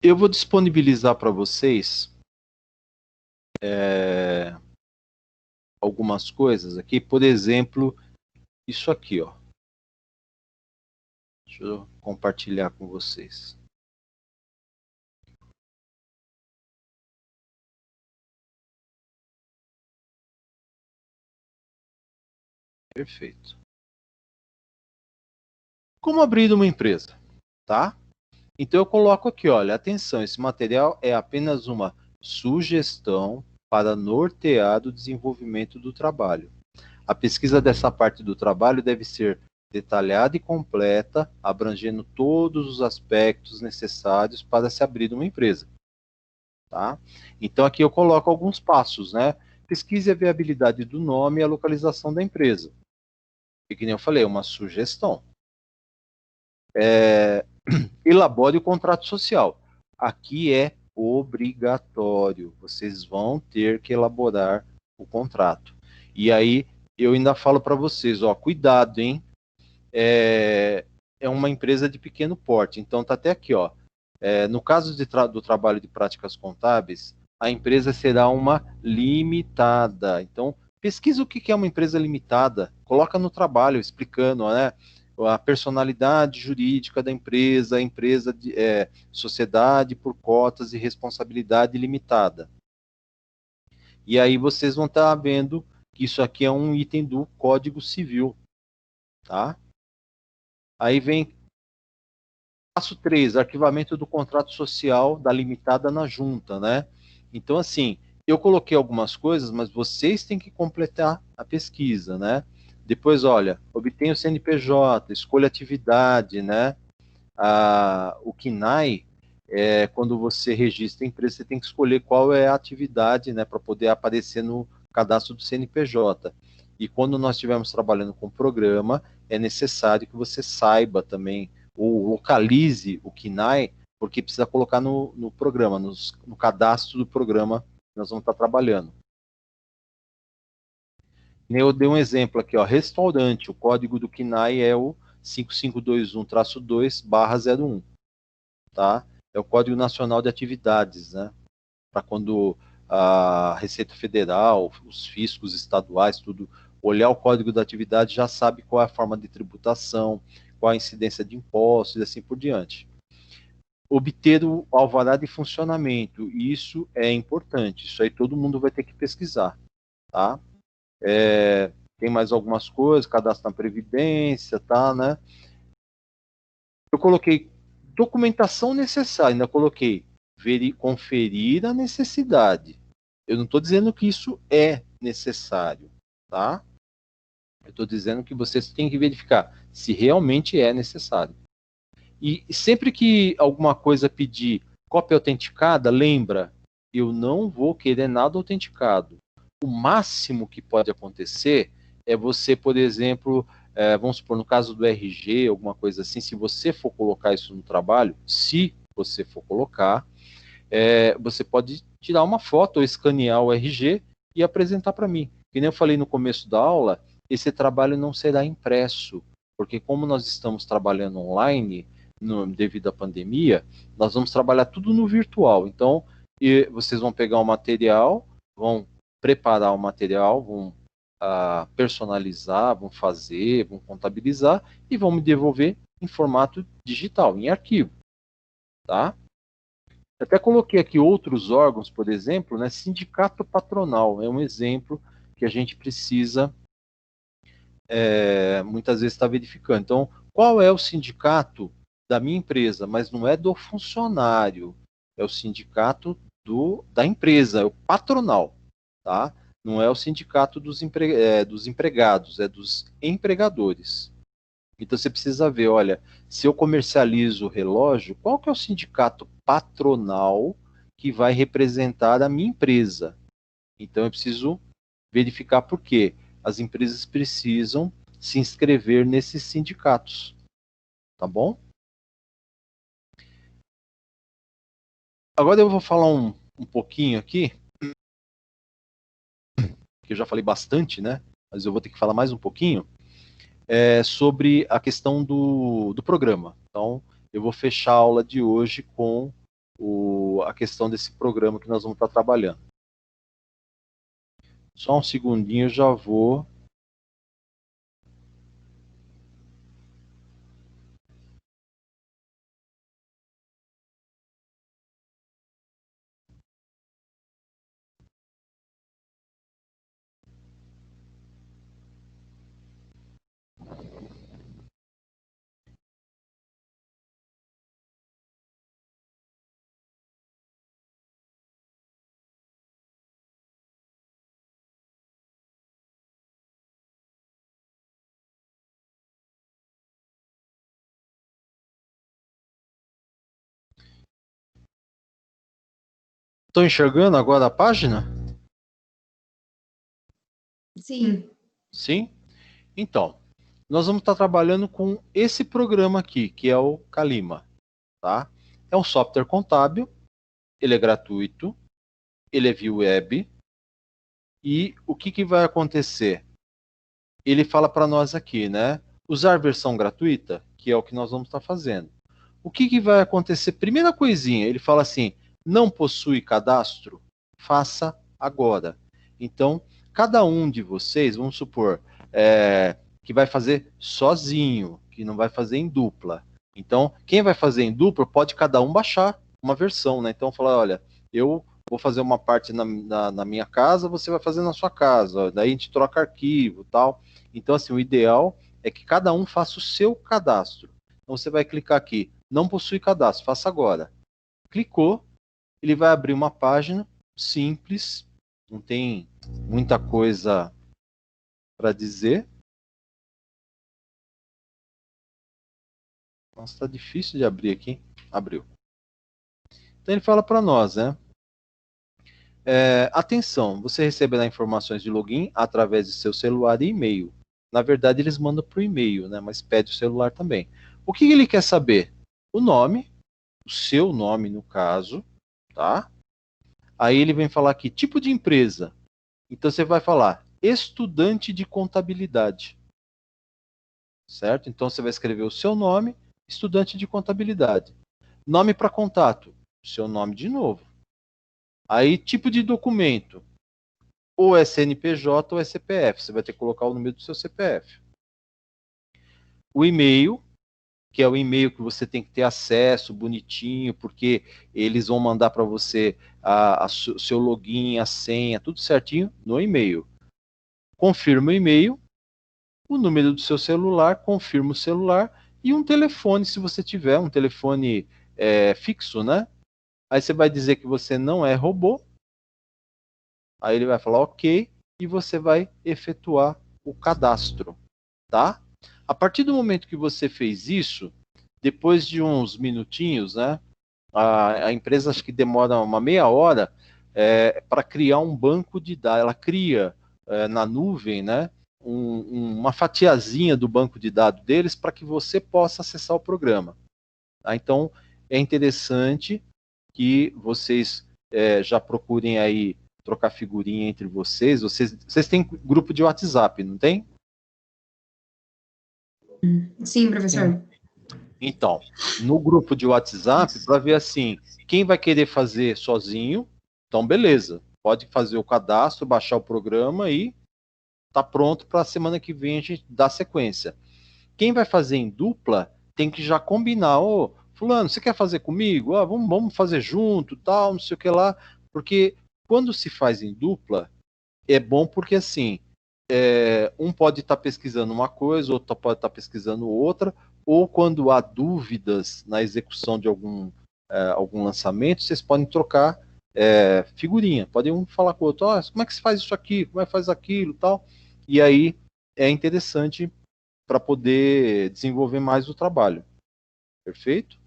S1: Eu vou disponibilizar para vocês algumas coisas aqui, por exemplo, isso aqui, ó. Deixa eu compartilhar com vocês. Perfeito. Como abrir uma empresa, tá? Então eu coloco aqui, olha, atenção, esse material é apenas uma sugestão para nortear o desenvolvimento do trabalho. A pesquisa dessa parte do trabalho deve ser detalhada e completa, abrangendo todos os aspectos necessários para se abrir uma empresa. Tá? Então aqui eu coloco alguns passos, né? Pesquise a viabilidade do nome e a localização da empresa. E que nem eu falei, uma sugestão. Elabore o contrato social. Aqui é obrigatório. Vocês vão ter que elaborar o contrato. E aí eu ainda falo para vocês, ó, cuidado, hein? É uma empresa de pequeno porte. Então tá até aqui, ó. No caso do trabalho de práticas contábeis, a empresa será uma limitada. Então, pesquisa o que é uma empresa limitada, coloca no trabalho, explicando, né, a personalidade jurídica da empresa, a empresa de sociedade por cotas e responsabilidade limitada. E aí vocês vão estar vendo que isso aqui é um item do Código Civil, tá? Aí vem passo 3, arquivamento do contrato social da limitada na junta, né? Então, assim, eu coloquei algumas coisas, mas vocês têm que completar a pesquisa, né? Depois, olha, obtenha o CNPJ, escolha atividade, né? O KNAI, quando você registra a empresa, você tem que escolher qual é a atividade, né? Para poder aparecer no cadastro do CNPJ. E quando nós estivermos trabalhando com o programa, é necessário que você saiba também, ou localize o KNAI, porque precisa colocar no programa, no cadastro do programa que nós vamos estar trabalhando. Eu dei um exemplo aqui, ó, restaurante, o código do KNAI é o 5521-2/01, tá? É o Código Nacional de Atividades, né? Para quando a Receita Federal, os fiscos estaduais, tudo, olhar o Código da Atividade, já sabe qual é a forma de tributação, qual a incidência de impostos e assim por diante. Obter o alvará de funcionamento, isso é importante, isso aí todo mundo vai ter que pesquisar, tá? Tem mais algumas coisas, cadastro na Previdência, tá, né? Eu coloquei documentação necessária, ainda coloquei conferir a necessidade. Eu não estou dizendo que isso é necessário, tá? Eu estou dizendo que vocês têm que verificar se realmente é necessário. E sempre que alguma coisa pedir cópia autenticada, lembra, eu não vou querer nada autenticado. O máximo que pode acontecer é você, por exemplo, vamos supor, no caso do RG, alguma coisa assim, se você for colocar isso no trabalho, se você for colocar, você pode tirar uma foto ou escanear o RG e apresentar para mim. Que nem eu falei no começo da aula, esse trabalho não será impresso, porque como nós estamos trabalhando online, devido à pandemia, nós vamos trabalhar tudo no virtual. Então, vocês vão pegar o material, vão preparar o material, vão personalizar, vão fazer, vão contabilizar e vão me devolver em formato digital, em arquivo, tá? Até coloquei aqui outros órgãos, por exemplo, né? Sindicato patronal é um exemplo que a gente precisa muitas vezes estar verificando. Então, qual é o sindicato da minha empresa? Mas não é do funcionário, é o sindicato da empresa, é o patronal, tá? Não é o sindicato dos empregados, é dos empregadores. Então você precisa ver, olha, se eu comercializo o relógio, qual que é o sindicato patronal que vai representar a minha empresa? Então eu preciso verificar por quê. As empresas precisam se inscrever nesses sindicatos, tá bom? Agora eu vou falar um pouquinho aqui, que eu já falei bastante, né? Mas eu vou ter que falar mais um pouquinho, sobre a questão do programa. Então, eu vou fechar a aula de hoje com a questão desse programa que nós vamos estar trabalhando. Só um segundinho, eu já vou. Estão enxergando agora a página?
S3: Sim.
S1: Sim? Então, nós vamos estar trabalhando com esse programa aqui, que é o Calima. Tá? É um software contábil, ele é gratuito, ele é via web, e o que vai acontecer? Ele fala para nós aqui, né? Usar versão gratuita, que é o que nós vamos estar fazendo. O que vai acontecer? Primeira coisinha, ele fala assim, não possui cadastro? Faça agora. Então, cada um de vocês, vamos supor, que vai fazer sozinho, que não vai fazer em dupla. Então, quem vai fazer em dupla, pode cada um baixar uma versão, né? Então, falar, olha, eu vou fazer uma parte na minha casa, você vai fazer na sua casa. Daí a gente troca arquivo, tal. Então, assim, o ideal é que cada um faça o seu cadastro. Então, você vai clicar aqui, não possui cadastro, faça agora. Clicou, ele vai abrir uma página simples, não tem muita coisa para dizer. Nossa, está difícil de abrir aqui. Abriu. Então, ele fala para nós, né? Atenção, você receberá informações de login através de seu celular e e-mail. Na verdade, eles mandam para o e-mail, né? Mas pede o celular também. O que ele quer saber? O nome, o seu nome no caso, tá? Aí ele vem falar aqui, tipo de empresa. Então você vai falar, estudante de contabilidade. Certo? Então você vai escrever o seu nome, estudante de contabilidade. Nome para contato, o seu nome de novo. Aí, tipo de documento, ou é CNPJ ou é CPF. Você vai ter que colocar o número do seu CPF. O e-mail, que é o e-mail que você tem que ter acesso bonitinho, porque eles vão mandar para você o seu login, a senha, tudo certinho no e-mail. Confirma o e-mail, o número do seu celular, confirma o celular e um telefone, se você tiver um telefone fixo, né? Aí você vai dizer que você não é robô. Aí ele vai falar ok e você vai efetuar o cadastro, tá? A partir do momento que você fez isso, depois de uns minutinhos, né? A empresa acho que demora uma meia hora para criar um banco de dados. Ela cria na nuvem, né? Uma fatiazinha do banco de dados deles para que você possa acessar o programa. Tá? Então é interessante que vocês já procurem aí trocar figurinha entre vocês. Vocês têm grupo de WhatsApp, não tem?
S3: Sim, professor.
S1: Então, no grupo de WhatsApp, para ver assim, quem vai querer fazer sozinho, então beleza, pode fazer o cadastro, baixar o programa e tá pronto para a semana que vem a gente dar sequência. Quem vai fazer em dupla tem que já combinar, ô, fulano, você quer fazer comigo? Vamos fazer junto, tal, não sei o que lá, porque quando se faz em dupla, é bom porque assim, um pode estar pesquisando uma coisa, outro pode estar pesquisando outra, ou quando há dúvidas na execução de algum lançamento, vocês podem trocar figurinha, podem um falar com o outro, como é que se faz isso aqui, como é que faz aquilo, tal, e aí é interessante para poder desenvolver mais o trabalho. Perfeito?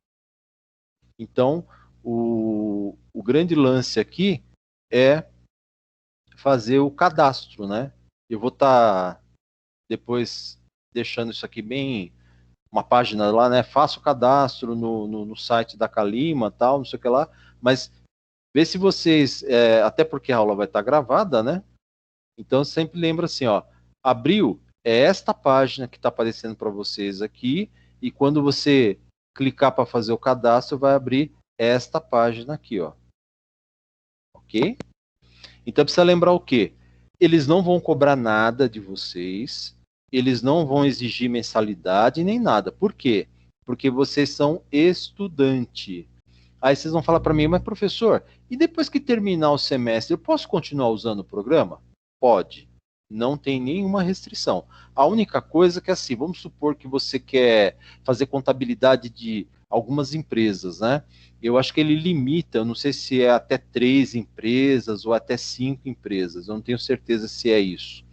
S1: Então, o grande lance aqui é fazer o cadastro, né? Eu vou estar depois deixando isso aqui bem, uma página lá, né? Faça o cadastro no site da Calima, tal, não sei o que lá, mas vê se vocês, até porque a aula vai estar gravada, né? Então sempre lembra assim, ó, abriu, é esta página que está aparecendo para vocês aqui, e quando você clicar para fazer o cadastro, vai abrir esta página aqui, ó. Ok? Então precisa lembrar o quê? Eles não vão cobrar nada de vocês, eles não vão exigir mensalidade nem nada. Por quê? Porque vocês são estudante. Aí vocês vão falar para mim, mas professor, e depois que terminar o semestre, eu posso continuar usando o programa? Pode. Não tem nenhuma restrição. A única coisa que é assim, vamos supor que você quer fazer contabilidade de algumas empresas, né? Eu acho que ele limita, eu não sei se é até 3 empresas ou até 5 empresas, eu não tenho certeza se é isso.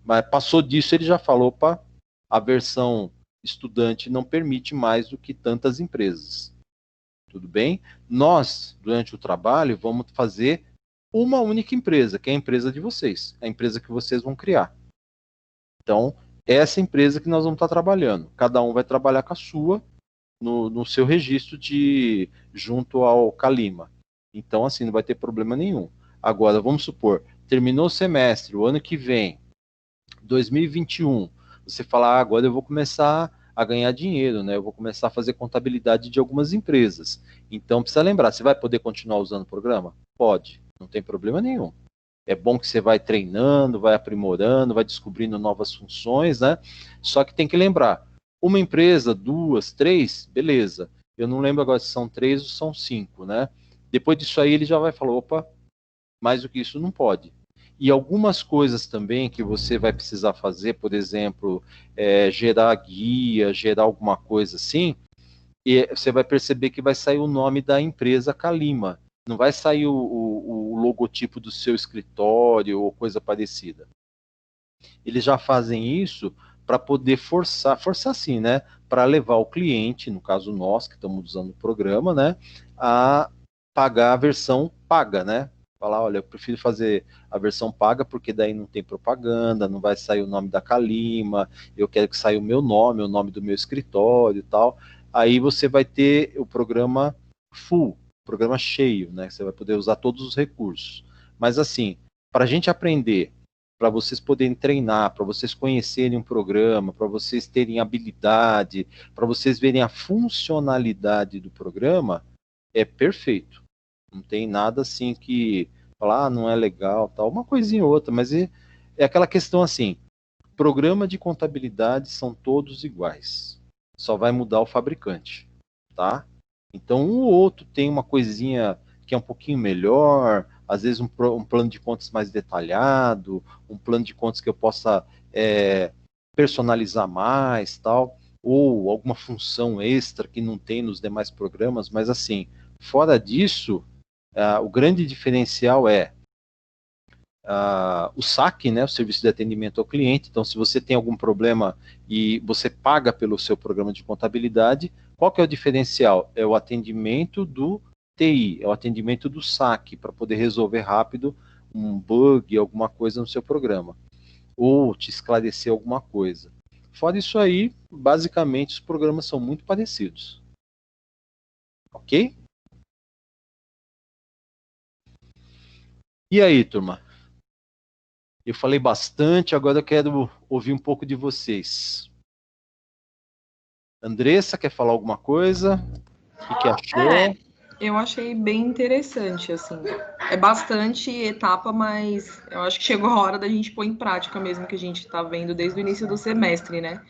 S1: Mas passou disso, ele já falou, opa, a versão estudante não permite mais do que tantas empresas. Tudo bem? Nós, durante o trabalho, vamos fazer uma única empresa, que é a empresa de vocês, a empresa que vocês vão criar. Então, essa empresa que nós vamos estar trabalhando. Cada um vai trabalhar com a sua, no seu registro junto ao Calima. Então, assim, não vai ter problema nenhum. Agora, vamos supor, terminou o semestre, o ano que vem, 2021, você fala, agora eu vou começar a ganhar dinheiro, né? Eu vou começar a fazer contabilidade de algumas empresas. Então, precisa lembrar, você vai poder continuar usando o programa? Pode, não tem problema nenhum. É bom que você vai treinando, vai aprimorando, vai descobrindo novas funções, né? Só que tem que lembrar, uma empresa, 2, 3, beleza. Eu não lembro agora se são 3 ou são 5, né? Depois disso aí ele já vai falar, opa, mais do que isso não pode. E algumas coisas também que você vai precisar fazer, por exemplo, gerar guia, gerar alguma coisa assim, e você vai perceber que vai sair o nome da empresa Calima. Não vai sair o logotipo do seu escritório ou coisa parecida. Eles já fazem isso para poder forçar assim, né? Para levar o cliente, no caso nós que estamos usando o programa, né? A pagar a versão paga, né? Falar, olha, eu prefiro fazer a versão paga porque daí não tem propaganda, não vai sair o nome da Calima, eu quero que saia o meu nome, o nome do meu escritório e tal. Aí você vai ter o programa full, programa cheio, né? Você vai poder usar todos os recursos. Mas assim, para a gente aprender, para vocês poderem treinar, para vocês conhecerem um programa, para vocês terem habilidade, para vocês verem a funcionalidade do programa, é perfeito. Não tem nada assim que falar, não é legal, tal, uma coisinha ou outra, mas é aquela questão assim, programa de contabilidade são todos iguais. Só vai mudar o fabricante, tá? Então um ou outro tem uma coisinha que é um pouquinho melhor, às vezes um plano de contas mais detalhado, um plano de contas que eu possa personalizar mais, tal, ou alguma função extra que não tem nos demais programas, mas assim, fora disso, o grande diferencial é o SAC, né, o Serviço de Atendimento ao Cliente. Então, se você tem algum problema e você paga pelo seu programa de contabilidade, qual que é o diferencial? É o atendimento do TI, é o atendimento do SAC, para poder resolver rápido um bug, alguma coisa no seu programa, ou te esclarecer alguma coisa. Fora isso aí, basicamente, os programas são muito parecidos. Ok? E aí, turma? Eu falei bastante, agora eu quero ouvir um pouco de vocês. Andressa, quer falar alguma coisa? O que achou?
S4: Eu achei bem interessante, assim. É bastante etapa, mas eu acho que chegou a hora da gente pôr em prática mesmo o que a gente está vendo desde o início do semestre, né?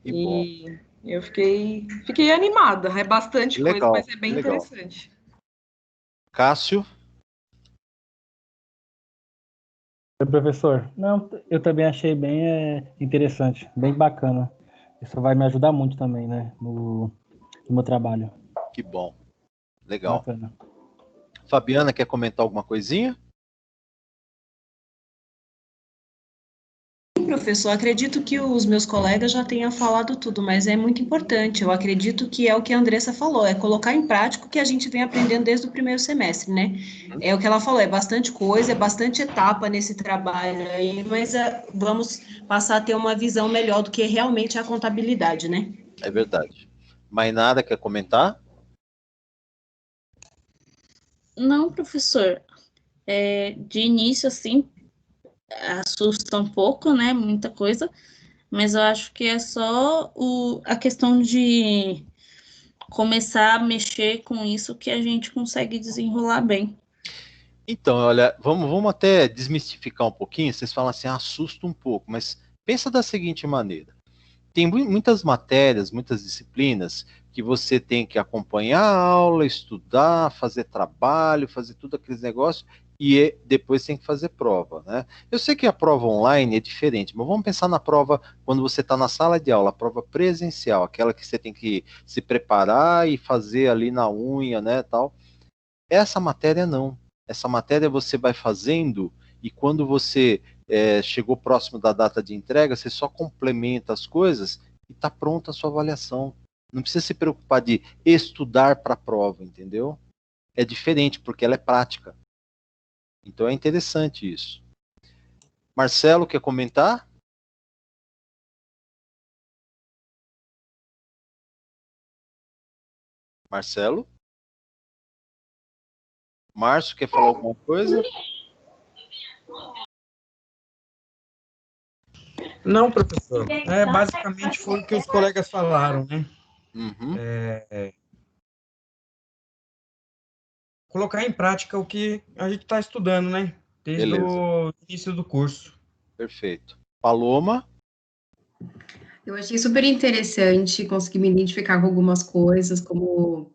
S1: Que bom.
S4: E eu fiquei animada. É bastante coisa,
S1: Legal,
S4: mas é bem
S1: legal.
S4: interessante.
S1: Cássio?
S2: Oi, professor. Não, eu também achei bem interessante, bem bacana. Isso vai me ajudar muito também, né, no meu trabalho.
S1: Que bom. Legal.
S2: Bacana.
S1: Fabiana, quer comentar alguma coisinha?
S6: Professor, acredito que os meus colegas já tenham falado tudo, mas é muito importante. Eu acredito que é o que a Andressa falou, é colocar em prática o que a gente vem aprendendo desde o primeiro semestre, né? É o que ela falou, é bastante coisa, é bastante etapa nesse trabalho aí, mas vamos passar a ter uma visão melhor do que realmente a contabilidade, né?
S1: É verdade. Mainara, quer comentar?
S5: Não, professor. De início, assim, assusta um pouco, né? Muita coisa, mas eu acho que é só a questão de começar a mexer com isso que a gente consegue desenrolar bem.
S1: Então, olha, vamos até desmistificar um pouquinho. Vocês falam assim, assusta um pouco, mas pensa da seguinte maneira. Tem muitas matérias, muitas disciplinas que você tem que acompanhar a aula, estudar, fazer trabalho, fazer tudo aqueles negócios e depois tem que fazer prova, né? Eu sei que a prova online é diferente, mas vamos pensar na prova quando você está na sala de aula, a prova presencial, aquela que você tem que se preparar e fazer ali na unha, né, tal. Essa matéria não. Essa matéria você vai fazendo e quando você chegou próximo da data de entrega, você só complementa as coisas e está pronta a sua avaliação. Não precisa se preocupar de estudar para a prova, entendeu? É diferente, porque ela é prática. Então é interessante isso. Marcelo, quer comentar? Marcelo? Márcio, quer falar alguma coisa?
S7: Não, professor. Basicamente foi o que os colegas falaram, né?
S1: Uhum.
S7: Colocar em prática o que a gente está estudando, né? Desde o início do curso.
S1: Perfeito. Paloma?
S3: Eu achei super interessante conseguir me identificar com algumas coisas, como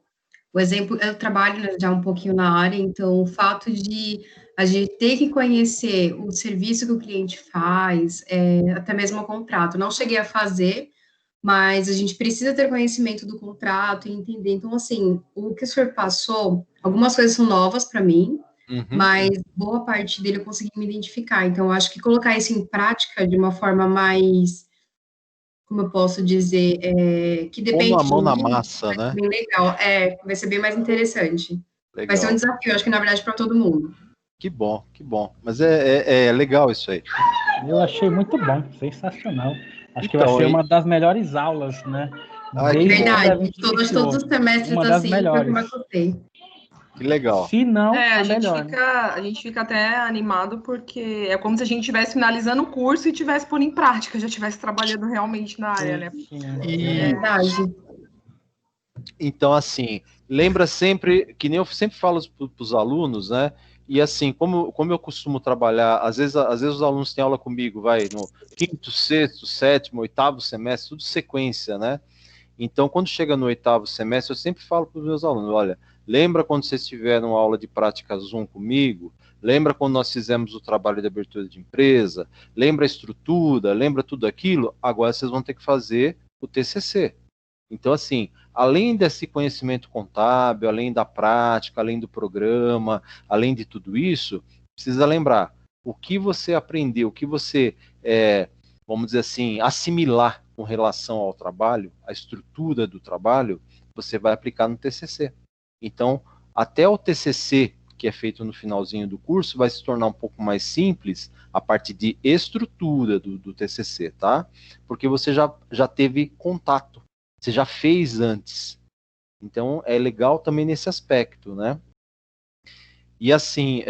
S3: o exemplo, eu trabalho, né, já um pouquinho na área, então o fato de a gente ter que conhecer o serviço que o cliente faz, até mesmo o contrato. Não cheguei a fazer, mas a gente precisa ter conhecimento do contrato e entender. Então, assim, o que o senhor passou, algumas coisas são novas para mim, mas boa parte dele eu consegui me identificar. Então, eu acho que colocar isso em prática de uma forma mais, como eu posso dizer, que
S1: Pondo a
S3: depende de
S1: mão na
S3: mim,
S1: massa,
S3: vai ser
S1: né?
S3: bem legal. Vai ser bem mais interessante. Vai ser um
S1: Legal.
S3: desafio, acho que na verdade para todo mundo.
S1: Que bom, que bom. Mas é legal isso aí.
S2: Eu achei muito bom, sensacional. Acho que eu
S1: Então,
S2: achei uma das melhores aulas, né?
S1: Ah, que
S2: Desde
S1: bom.
S2: quando a
S3: Verdade,
S2: gente iniciou.
S3: todos os semestres
S2: Uma das
S3: assim, foi o que eu
S2: melhores.
S3: mais gostei.
S1: Que legal.
S2: Se não,
S4: a
S2: a
S4: gente
S2: melhor. Né?
S4: a gente fica até animado porque é como se a gente estivesse finalizando o curso e estivesse pondo em prática, já estivesse trabalhando realmente na área, né?
S1: E,
S3: Verdade.
S1: então, assim, lembra sempre, que nem eu sempre falo para os alunos, né? E assim, como eu costumo trabalhar, às vezes os alunos têm aula comigo, vai, no quinto, sexto, sétimo, oitavo semestre, tudo sequência, né? Então, quando chega no oitavo semestre, eu sempre falo para os meus alunos, olha, lembra quando vocês tiveram aula de prática Zoom comigo? Lembra quando nós fizemos o trabalho de abertura de empresa? Lembra a estrutura? Lembra tudo aquilo? Agora vocês vão ter que fazer o TCC. Então, assim, além desse conhecimento contábil, além da prática, além do programa, além de tudo isso, precisa lembrar o que você aprendeu, o que você, vamos dizer assim, assimilar com relação ao trabalho, a estrutura do trabalho, você vai aplicar no TCC. Então, até o TCC, que é feito no finalzinho do curso, vai se tornar um pouco mais simples a parte de estrutura do TCC, tá? Porque você já teve contato. Você já fez antes. Então, é legal também nesse aspecto, né? E assim,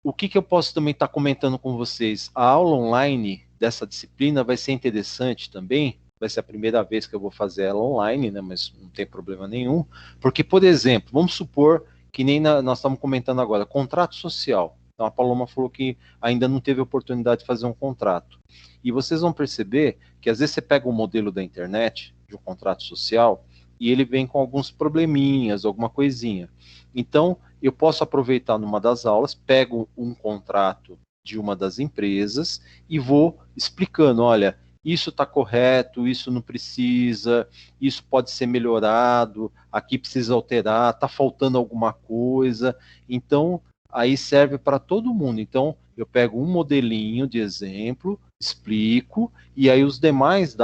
S1: o que eu posso também estar comentando com vocês? A aula online dessa disciplina vai ser interessante também. Vai ser a primeira vez que eu vou fazer ela online, né? Mas não tem problema nenhum. Porque, por exemplo, vamos supor que nem nós estamos comentando agora, contrato social. Então, a Paloma falou que ainda não teve oportunidade de fazer um contrato. E vocês vão perceber que às vezes você pega um modelo da internet, de um contrato social, e ele vem com alguns probleminhas, alguma coisinha. Então, eu posso aproveitar numa das aulas, pego um contrato de uma das empresas e vou explicando, olha, isso está correto, isso não precisa, isso pode ser melhorado, aqui precisa alterar, está faltando alguma coisa. Então, aí serve para todo mundo. Então, eu pego um modelinho de exemplo, explico, e aí os demais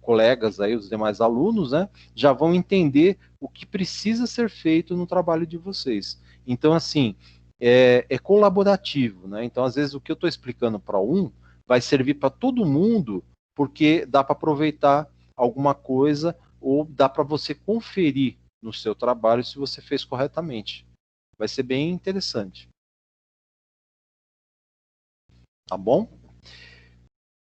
S1: colegas, aí, os demais alunos, né, já vão entender o que precisa ser feito no trabalho de vocês. Então, assim, é colaborativo, né? Então, às vezes, o que eu estou explicando para um vai servir para todo mundo, porque dá para aproveitar alguma coisa ou dá para você conferir no seu trabalho se você fez corretamente. Vai ser bem interessante. Tá bom?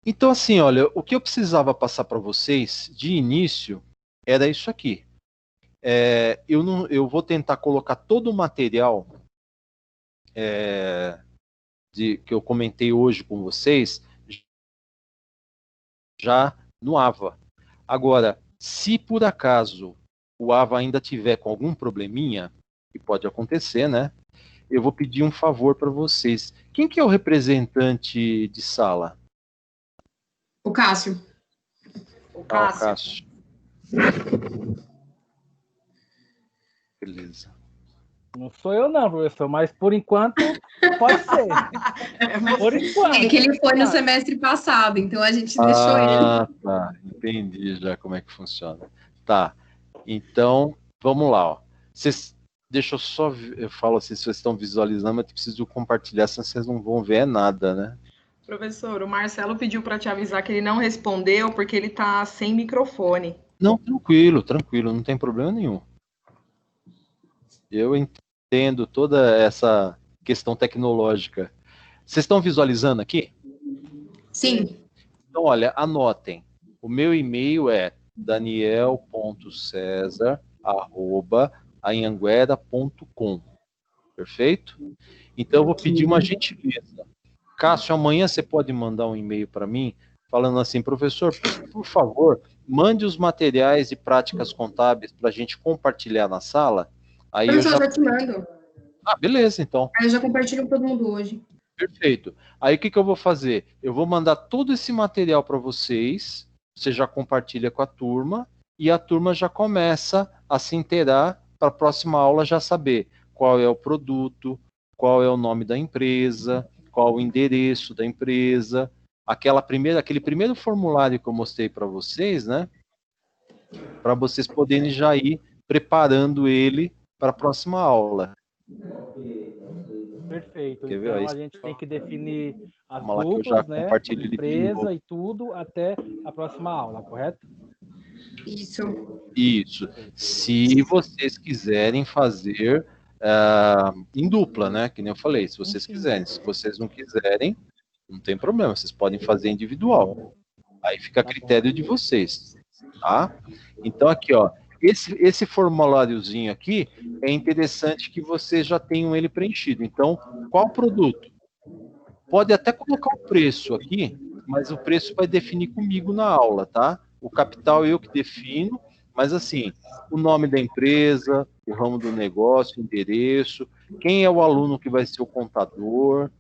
S1: Então, assim, olha, o que eu precisava passar para vocês de início era isso aqui. Eu vou tentar colocar todo o material que eu comentei hoje com vocês já no AVA. Agora, se por acaso o AVA ainda tiver com algum probleminha, que pode acontecer, né? Eu vou pedir um favor para vocês. Quem que é o representante de sala?
S3: O Cássio.
S4: O
S1: O
S4: Cássio.
S1: Cássio. Beleza.
S2: Não sou eu não, professor, mas por enquanto pode ser. Por enquanto.
S3: É que ele foi no semestre passado, então a gente deixou ele.
S1: Ah, tá. Entendi já como é que funciona. Tá. Então, vamos lá, ó. Deixa eu só... Eu falo assim, se vocês estão visualizando, mas eu preciso compartilhar, senão vocês não vão ver nada, né?
S4: Professor, o Marcelo pediu para te avisar que ele não respondeu porque ele tá sem microfone.
S1: Não, tranquilo, não tem problema nenhum. Eu entendo toda essa questão tecnológica. Vocês estão visualizando aqui?
S3: Sim.
S1: Então, olha, anotem. O meu e-mail é daniel.cesar@anhanguera.com. Perfeito? Então, eu vou pedir uma gentileza. Cássio, amanhã você pode mandar um e-mail para mim falando assim, professor, por favor, mande os materiais e práticas contábeis para a gente compartilhar na sala. Aí
S3: Professor, eu já te mando.
S1: Ah, beleza, então.
S3: Aí eu já compartilho com todo mundo hoje.
S1: Perfeito. Aí o que eu vou fazer? Eu vou mandar todo esse material para vocês, você já compartilha com a turma, e a turma já começa a se inteirar para a próxima aula já saber qual é o produto, qual é o nome da empresa, qual o endereço da empresa, aquele primeiro formulário que eu mostrei para vocês, né? Para vocês poderem já ir preparando ele para a próxima aula.
S2: Perfeito.
S1: Quer ver?
S2: Então
S1: Aí,
S2: a gente tem que definir as
S1: vamos lá que eu já
S2: duplas, né?
S1: compartilho ele de
S2: Empresa
S1: novo.
S2: e tudo até a próxima aula, correto?
S3: Isso.
S1: Se vocês quiserem fazer em dupla, né? Que nem eu falei, se vocês quiserem. Se vocês não quiserem, não tem problema, vocês podem fazer individual. Aí fica a critério de vocês, tá? Então aqui, ó, esse formuláriozinho aqui é interessante que vocês já tenham ele preenchido. Então, qual produto? Pode até colocar o preço aqui, mas o preço vai definir comigo na aula, tá? O capital eu que defino, mas assim, o nome da empresa, o ramo do negócio, o endereço, quem é o aluno que vai ser o contador,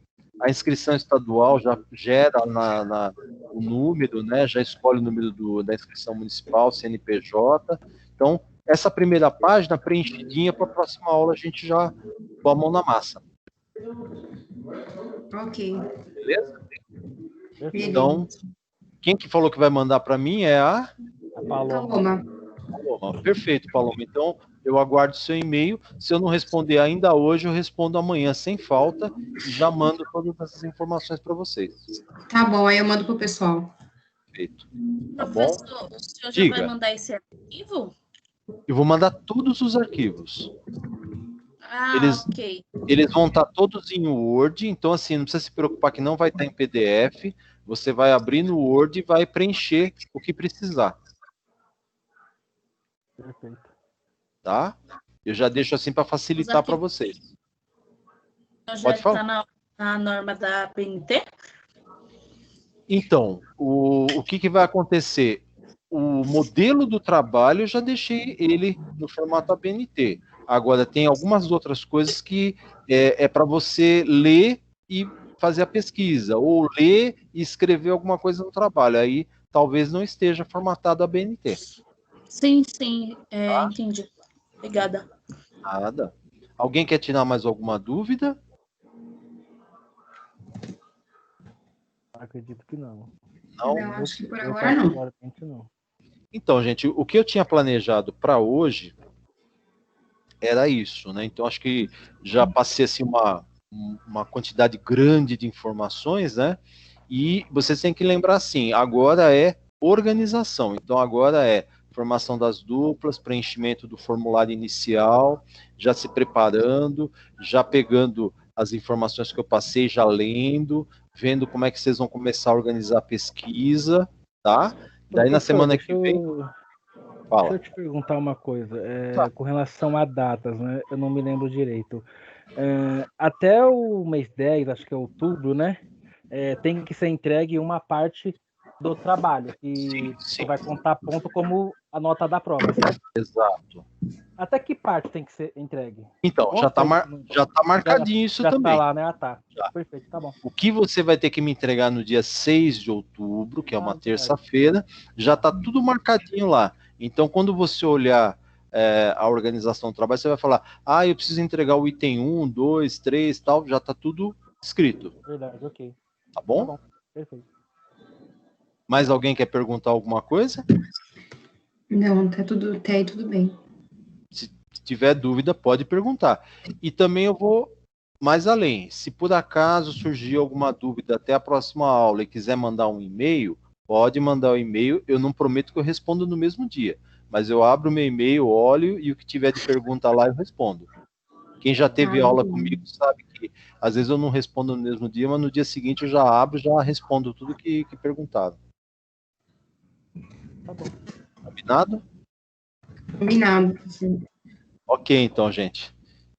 S1: a inscrição estadual já gera o número, né? Já escolhe o número da inscrição municipal, CNPJ. Então, essa primeira página preenchidinha para a próxima aula a gente já põe a mão na massa.
S3: Ok.
S1: Beleza? Então, quem que falou que vai mandar para mim é a
S3: Paloma.
S1: Paloma. Perfeito, Paloma. Então, eu aguardo seu e-mail. Se eu não responder ainda hoje, eu respondo amanhã sem falta e já mando todas essas informações para vocês.
S3: Tá bom, aí eu mando pro pessoal.
S1: Perfeito. Tá bom?
S5: Professor, o senhor
S1: Diga.
S5: já vai mandar esse arquivo?
S1: Eu vou mandar todos os arquivos.
S5: Ah, ok.
S1: Eles vão estar todos em Word, então assim, não precisa se preocupar que não vai estar em PDF. Você vai abrir no Word e vai preencher o que precisar.
S2: Perfeito.
S1: Tá? Eu já deixo assim para facilitar para vocês.
S5: Então já
S1: Pode falar.
S5: está na norma da BNT?
S1: Então, o que vai acontecer? O modelo do trabalho eu já deixei ele no formato ABNT. Agora, tem algumas outras coisas que é para você ler e fazer a pesquisa, ou ler e escrever alguma coisa no trabalho. Aí, talvez não esteja formatado ABNT.
S5: Sim,
S1: Tá?
S5: entendi. Obrigada.
S1: Nada. Alguém quer tirar mais alguma dúvida?
S2: Acredito que não.
S3: Não, acho que por agora não.
S2: Não.
S1: Então, gente, o que eu tinha planejado para hoje era isso, né? Então, acho que já passei assim uma quantidade grande de informações, né? E vocês têm que lembrar assim, agora é organização. Então, agora é formação das duplas, preenchimento do formulário inicial, já se preparando, já pegando as informações que eu passei, já lendo, vendo como é que vocês vão começar a organizar a pesquisa, tá? Daí na semana que vem... Fala.
S2: Deixa eu te perguntar uma coisa,
S1: Tá.
S2: com relação a datas, né? Eu não me lembro direito. Até o mês 10, acho que é outubro, né? Tem que ser entregue uma parte do trabalho, que
S1: Sim.
S2: vai contar ponto como a nota da prova, certo?
S1: Exato.
S2: Até que parte tem que ser entregue?
S1: Então, já tá marcadinho isso
S2: já
S1: também.
S2: Tá lá, né? Ah, tá.
S1: Já.
S2: Perfeito, tá bom.
S1: O que você vai ter que me entregar no dia 6 de outubro, que é uma terça-feira, já tá tudo marcadinho lá. Então, quando você olhar a organização do trabalho, você vai falar, eu preciso entregar o item 1, 2, 3, tal, já tá tudo escrito.
S2: Verdade, ok.
S1: Tá bom?
S2: Tá bom, perfeito.
S1: Mais alguém quer perguntar alguma coisa?
S3: Não, tá tudo, até aí tudo bem.
S1: Se tiver dúvida, pode perguntar. E também eu vou mais além. Se por acaso surgir alguma dúvida até a próxima aula e quiser mandar um e-mail, pode mandar o e-mail. Eu não prometo que eu respondo no mesmo dia, mas eu abro meu e-mail, olho e o que tiver de pergunta lá eu respondo. Quem já teve aula comigo sabe que às vezes eu não respondo no mesmo dia, mas no dia seguinte eu já abro e já respondo tudo que perguntaram.
S2: Tá bom.
S1: Combinado?
S3: Combinado.
S1: Ok, então, gente.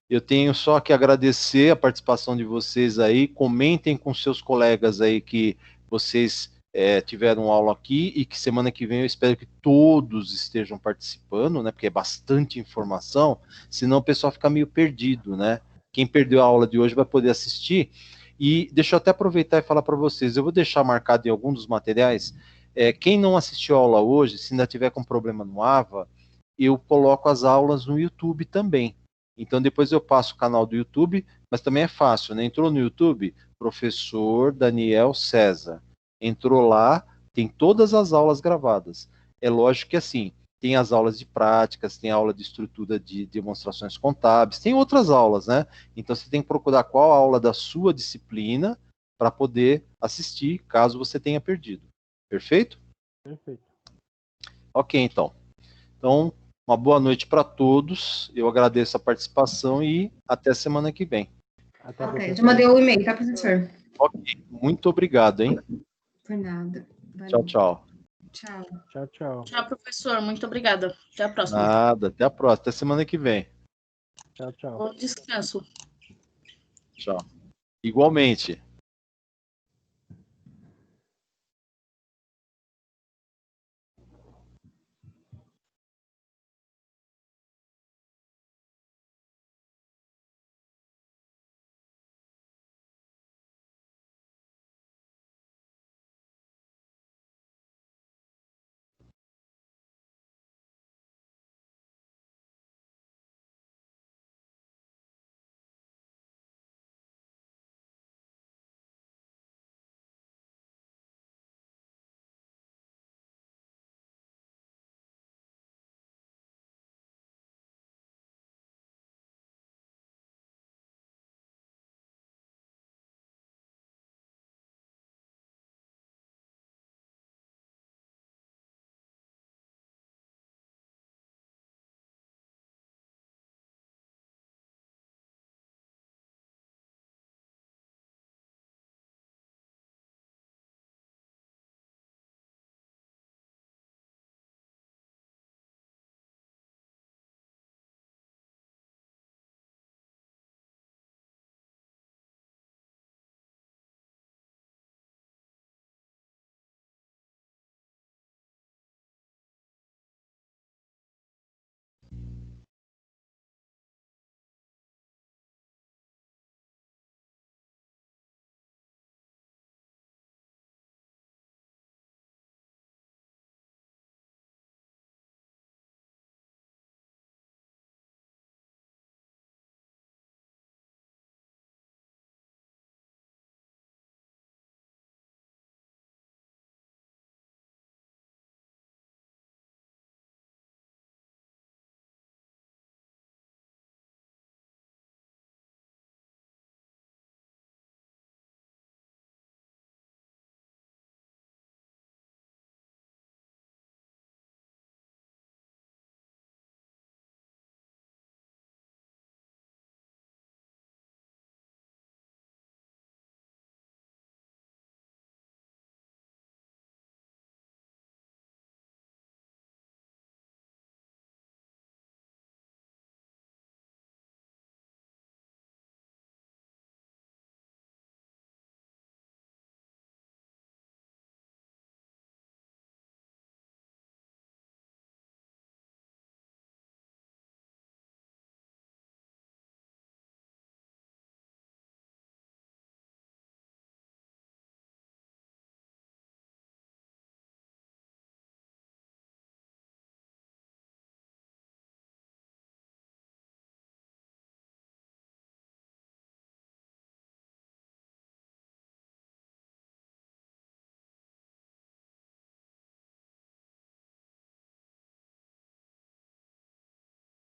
S1: Eu tenho só que agradecer a participação de vocês aí. Comentem com seus colegas aí que vocês tiveram aula aqui e que semana que vem eu espero que todos estejam participando, né? Porque é bastante informação, senão o pessoal fica meio perdido, né? Quem perdeu a aula de hoje vai poder assistir. E deixa eu até aproveitar e falar para vocês, eu vou deixar marcado em algum dos materiais, quem não assistiu a aula hoje, se ainda tiver com problema no AVA, eu coloco as aulas no YouTube também. Então depois eu passo o canal do YouTube, mas também é fácil, né? Entrou no YouTube, professor Daniel César. Entrou lá, tem todas as aulas gravadas. É lógico que assim, tem as aulas de práticas, tem aula de estrutura de demonstrações contábeis, tem outras aulas, né? Então você tem que procurar qual aula da sua disciplina para poder assistir, caso você tenha perdido. Perfeito?
S2: Perfeito.
S1: Ok, então. Então, uma boa noite para todos. Eu agradeço a participação e até semana que vem.
S2: Até
S3: Ok, já mandei o e-mail, tá, professor?
S1: Ok, muito obrigado, hein?
S3: Por nada.
S1: Tchau,
S3: Valeu.
S1: tchau.
S3: Tchau.
S2: Tchau, tchau.
S5: Tchau, professor. Muito obrigada. Até a próxima.
S1: Nada, até a próxima. Até semana que vem.
S2: Tchau, tchau.
S5: Bom descanso.
S1: Tchau. Igualmente.